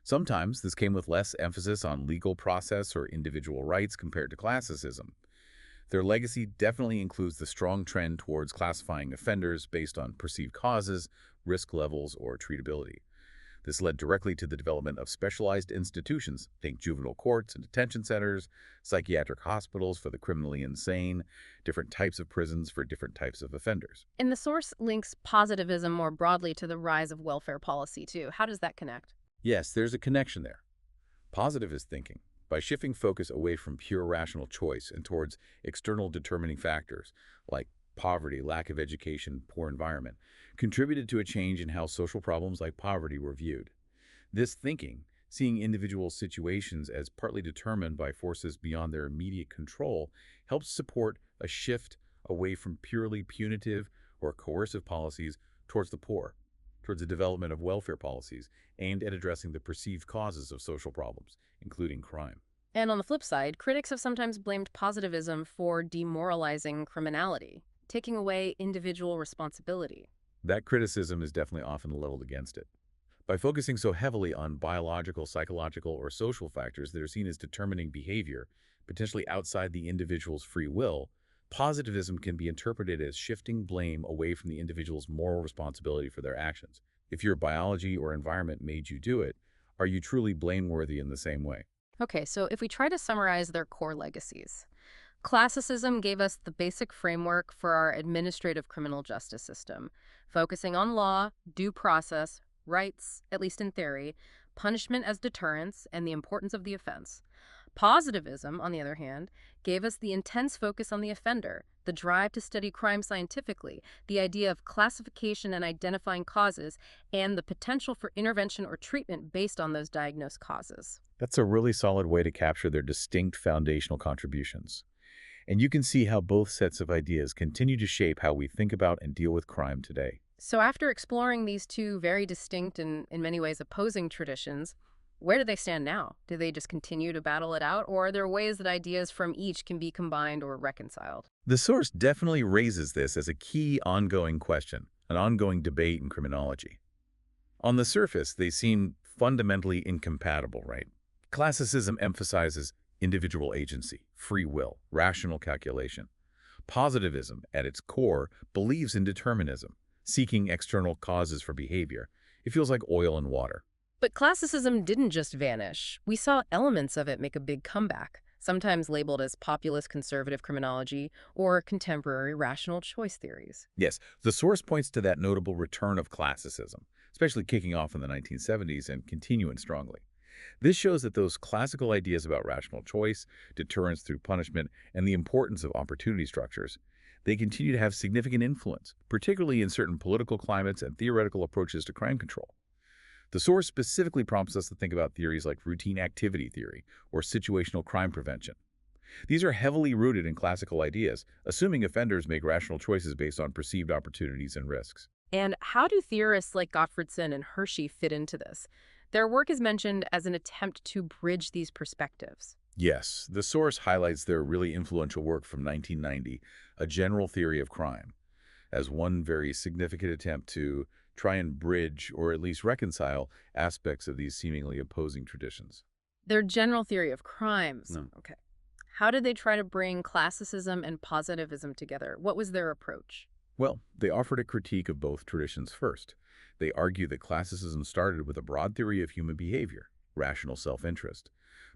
Sometimes this came with less emphasis on legal process or individual rights compared to classicism. Their legacy definitely includes the strong trend towards classifying offenders based on perceived causes, risk levels, or treatability. This led directly to the development of specialized institutions, think juvenile courts and detention centers, psychiatric hospitals for the criminally insane, different types of prisons for different types of offenders. And the source links positivism more broadly to the rise of welfare policy, too. How does that connect? Yes, there's a connection there. Positivist thinking, by shifting focus away from pure rational choice and towards external determining factors like poverty, lack of education, poor environment, contributed to a change in how social problems like poverty were viewed. This thinking, seeing individual situations as partly determined by forces beyond their immediate control, helps support a shift away from purely punitive or coercive policies towards the poor, towards the development of welfare policies aimed at addressing the perceived causes of social problems, including crime. And on the flip side, critics have sometimes blamed positivism for demoralizing criminality, taking away individual responsibility. That criticism is definitely often leveled against it. By focusing so heavily on biological, psychological, or social factors that are seen as determining behavior, potentially outside the individual's free will, positivism can be interpreted as shifting blame away from the individual's moral responsibility for their actions. If your biology or environment made you do it, are you truly blameworthy in the same way? Okay, so if we try to summarize their core legacies, classicism gave us the basic framework for our administrative criminal justice system, focusing on law, due process, rights, at least in theory, punishment as deterrence, and the importance of the offense. Positivism, on the other hand, gave us the intense focus on the offender, the drive to study crime scientifically, the idea of classification and identifying causes, and the potential for intervention or treatment based on those diagnosed causes. That's a really solid way to capture their distinct foundational contributions. And you can see how both sets of ideas continue to shape how we think about and deal with crime today. So after exploring these two very distinct and in many ways opposing traditions, where do they stand now? Do they just continue to battle it out, or are there ways that ideas from each can be combined or reconciled? The source definitely raises this as a key ongoing question, an ongoing debate in criminology. On the surface, they seem fundamentally incompatible, right? Classicism emphasizes individual agency, free will, rational calculation. Positivism, at its core, believes in determinism, seeking external causes for behavior. It feels like oil and water. But classicism didn't just vanish. We saw elements of it make a big comeback, sometimes labeled as populist conservative criminology or contemporary rational choice theories. Yes, the source points to that notable return of classicism, especially kicking off in the 1970s and continuing strongly. This shows that those classical ideas about rational choice, deterrence through punishment, and the importance of opportunity structures, they continue to have significant influence, particularly in certain political climates and theoretical approaches to crime control. The source specifically prompts us to think about theories like routine activity theory or situational crime prevention. These are heavily rooted in classical ideas, assuming offenders make rational choices based on perceived opportunities and risks. And how do theorists like Gottfredson and Hershey fit into this? Their work is mentioned as an attempt to bridge these perspectives. Yes, the source highlights their really influential work from 1990, A General Theory of Crime, as one very significant attempt to try and bridge or at least reconcile aspects of these seemingly opposing traditions. Their general theory of crimes. No. Okay. How did they try to bring classicism and positivism together? What was their approach? Well, they offered a critique of both traditions first. They argued that classicism started with a broad theory of human behavior, rational self-interest,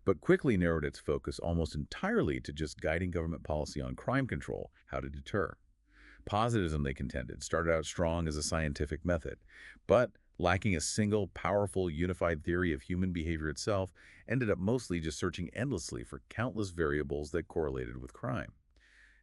but quickly narrowed its focus almost entirely to just guiding government policy on crime control, how to deter. Positivism, they contended, started out strong as a scientific method, but lacking a single, powerful, unified theory of human behavior itself, ended up mostly just searching endlessly for countless variables that correlated with crime.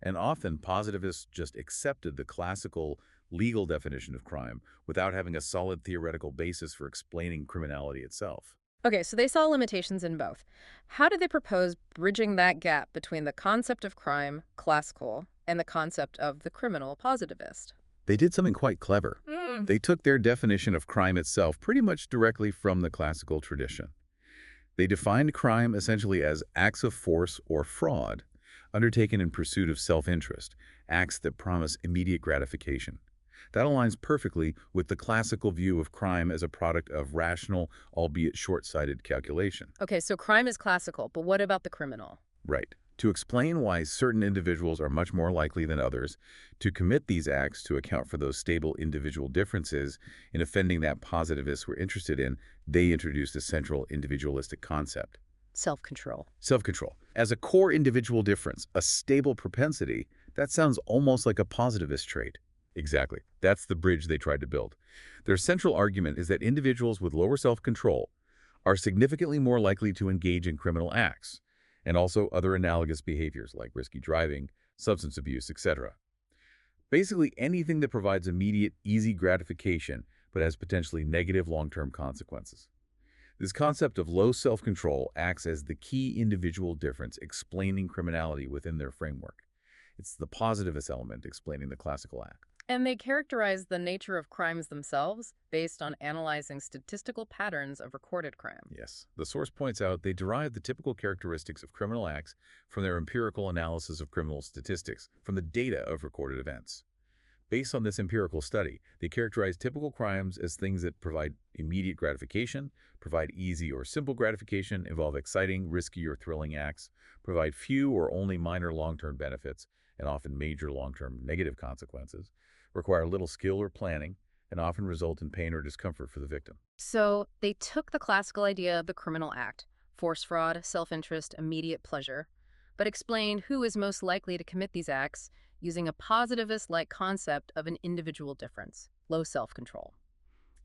And often, positivists just accepted the classical legal definition of crime without having a solid theoretical basis for explaining criminality itself. Okay, so they saw limitations in both. How did they propose bridging that gap between the concept of crime, classical, and the concept of the criminal positivist? They did something quite clever. They took their definition of crime itself pretty much directly from the classical tradition. They defined crime essentially as acts of force or fraud undertaken in pursuit of self-interest, acts that promise immediate gratification. That aligns perfectly with the classical view of crime as a product of rational, albeit short-sighted calculation. Okay, so crime is classical, but what about the criminal? Right. To explain why certain individuals are much more likely than others to commit these acts to account for those stable individual differences in offending that positivists were interested in, they introduced a central individualistic concept. Self-control. Self-control. As a core individual difference, a stable propensity, that sounds almost like a positivist trait. Exactly. That's the bridge they tried to build. Their central argument is that individuals with lower self-control are significantly more likely to engage in criminal acts, and also other analogous behaviors like risky driving, substance abuse, etc. Basically anything that provides immediate, easy gratification but has potentially negative long-term consequences. This concept of low self-control acts as the key individual difference explaining criminality within their framework. It's the positivist element explaining the classical act. And they characterize the nature of crimes themselves based on analyzing statistical patterns of recorded crime. Yes, the source points out they derive the typical characteristics of criminal acts from their empirical analysis of criminal statistics, from the data of recorded events. Based on this empirical study, they characterize typical crimes as things that provide immediate gratification, provide easy or simple gratification, involve exciting, risky, or thrilling acts, provide few or only minor long-term benefits, and often major long-term negative consequences, require little skill or planning, and often result in pain or discomfort for the victim. So they took the classical idea of the criminal act, force fraud, self-interest, immediate pleasure, but explained who is most likely to commit these acts using a positivist-like concept of an individual difference, low self-control.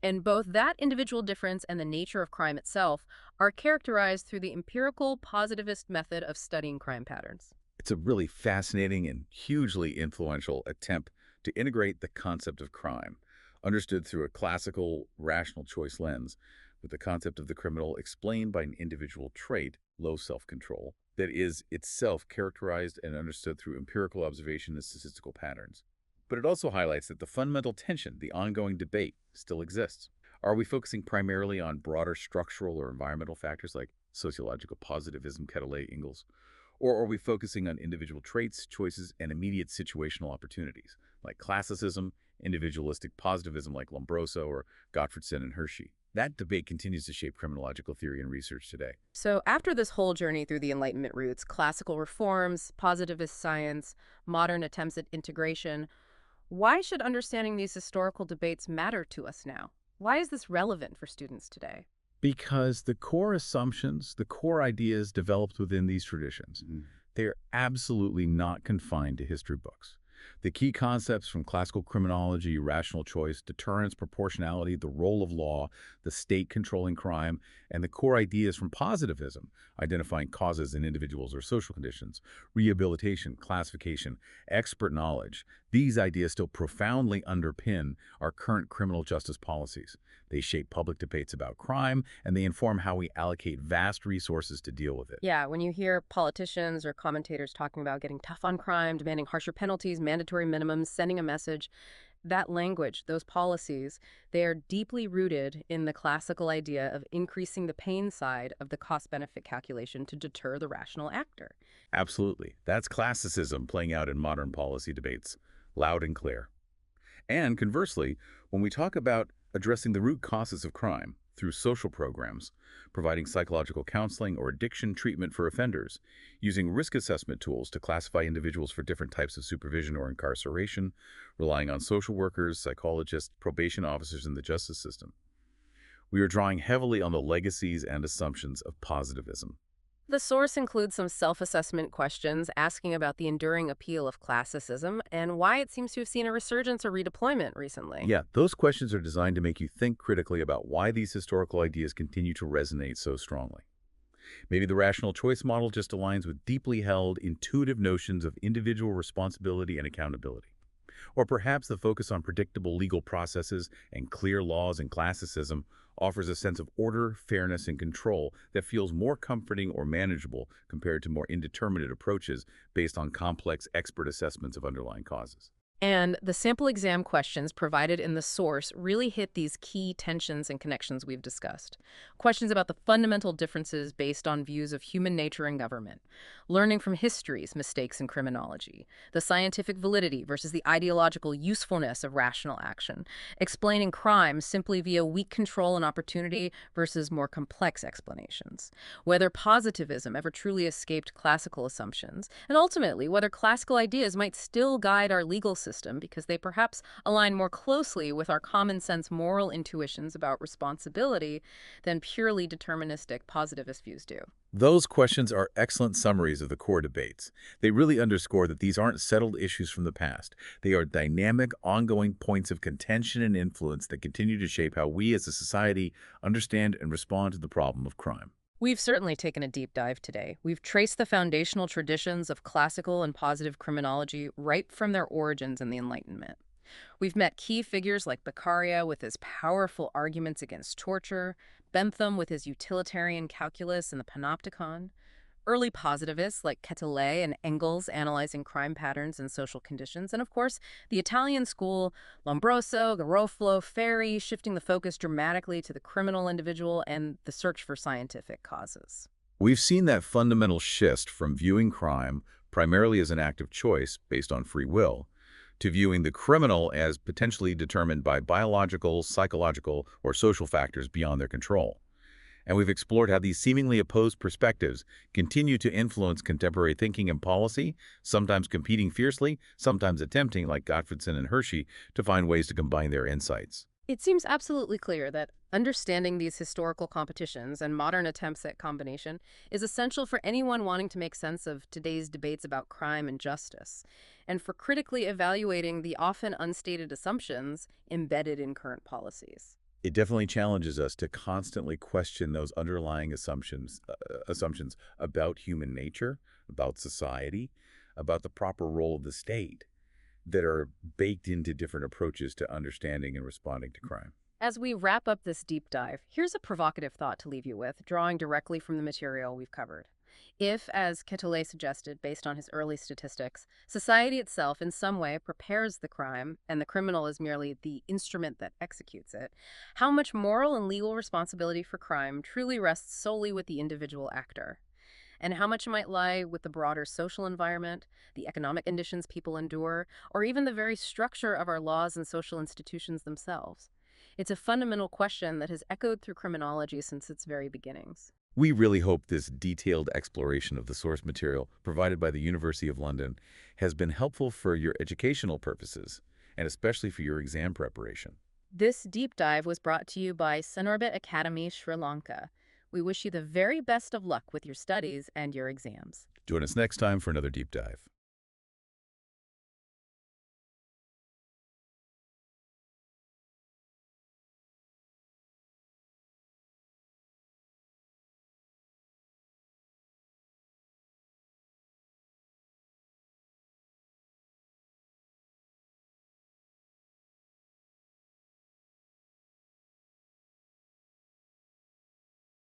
And both that individual difference and the nature of crime itself are characterized through the empirical positivist method of studying crime patterns. It's a really fascinating and hugely influential attempt to integrate the concept of crime, understood through a classical, rational choice lens, with the concept of the criminal explained by an individual trait, low self-control, that is itself characterized and understood through empirical observation and statistical patterns. But it also highlights that the fundamental tension, the ongoing debate, still exists. Are we focusing primarily on broader structural or environmental factors like sociological positivism, Quetelet-Ingalls, or are we focusing on individual traits, choices, and immediate situational opportunities, like classicism, individualistic positivism like Lombroso or Gottfredson and Hershey? That debate continues to shape criminological theory and research today. So after this whole journey through the Enlightenment roots, classical reforms, positivist science, modern attempts at integration, why should understanding these historical debates matter to us now? Why is this relevant for students today? Because the core assumptions, the core ideas developed within these traditions, they're absolutely not confined to history books. The key concepts from classical criminology, rational choice, deterrence, proportionality, the role of law, the state controlling crime, and the core ideas from positivism, identifying causes in individuals or social conditions, rehabilitation, classification, expert knowledge, these ideas still profoundly underpin our current criminal justice policies. They shape public debates about crime, and they inform how we allocate vast resources to deal with it. Yeah, when you hear politicians or commentators talking about getting tough on crime, demanding harsher penalties, mandatory minimums, sending a message, that language, those policies, they are deeply rooted in the classical idea of increasing the pain side of the cost-benefit calculation to deter the rational actor. Absolutely. That's classicism playing out in modern policy debates, loud and clear. And conversely, when we talk about addressing the root causes of crime through social programs, providing psychological counseling or addiction treatment for offenders, using risk assessment tools to classify individuals for different types of supervision or incarceration, relying on social workers, psychologists, probation officers in the justice system. We are drawing heavily on the legacies and assumptions of positivism. The source includes some self-assessment questions asking about the enduring appeal of classicism and why it seems to have seen a resurgence or redeployment recently. Yeah, those questions are designed to make you think critically about why these historical ideas continue to resonate so strongly. Maybe the rational choice model just aligns with deeply held, intuitive notions of individual responsibility and accountability. Or perhaps the focus on predictable legal processes and clear laws and classicism offers a sense of order, fairness, and control that feels more comforting or manageable compared to more indeterminate approaches based on complex expert assessments of underlying causes. And the sample exam questions provided in the source really hit these key tensions and connections we've discussed. Questions about the fundamental differences based on views of human nature and government, learning from history's mistakes in criminology, the scientific validity versus the ideological usefulness of rational action, explaining crime simply via weak control and opportunity versus more complex explanations, whether positivism ever truly escaped classical assumptions, and ultimately whether classical ideas might still guide our legal system because they perhaps align more closely with our common sense moral intuitions about responsibility than purely deterministic positivist views do. Those questions are excellent summaries of the core debates. They really underscore that these aren't settled issues from the past. They are dynamic, ongoing points of contention and influence that continue to shape how we as a society understand and respond to the problem of crime. We've certainly taken a deep dive today. We've traced the foundational traditions of classical and positive criminology right from their origins in the Enlightenment. We've met key figures like Beccaria with his powerful arguments against torture, Bentham with his utilitarian calculus and the Panopticon, early positivists like Quetelet and Engels analyzing crime patterns and social conditions, and of course, the Italian school, Lombroso, Garofalo, Ferri, shifting the focus dramatically to the criminal individual and the search for scientific causes. We've seen that fundamental shift from viewing crime primarily as an act of choice based on free will to viewing the criminal as potentially determined by biological, psychological, or social factors beyond their control. And we've explored how these seemingly opposed perspectives continue to influence contemporary thinking and policy, sometimes competing fiercely, sometimes attempting, like Gottfredson and Hershey, to find ways to combine their insights. It seems absolutely clear that understanding these historical competitions and modern attempts at combination is essential for anyone wanting to make sense of today's debates about crime and justice, and for critically evaluating the often unstated assumptions embedded in current policies. It definitely challenges us to constantly question those underlying assumptions about human nature, about society, about the proper role of the state that are baked into different approaches to understanding and responding to crime. As we wrap up this deep dive, here's a provocative thought to leave you with, drawing directly from the material we've covered. If, as Quetelet suggested based on his early statistics, society itself in some way prepares the crime and the criminal is merely the instrument that executes it, how much moral and legal responsibility for crime truly rests solely with the individual actor? And how much might lie with the broader social environment, the economic conditions people endure, or even the very structure of our laws and social institutions themselves? It's a fundamental question that has echoed through criminology since its very beginnings. We really hope this detailed exploration of the source material provided by the University of London has been helpful for your educational purposes, and especially for your exam preparation. This deep dive was brought to you by Sinorbit Academy, Sri Lanka. We wish you the very best of luck with your studies and your exams. Join us next time for another deep dive.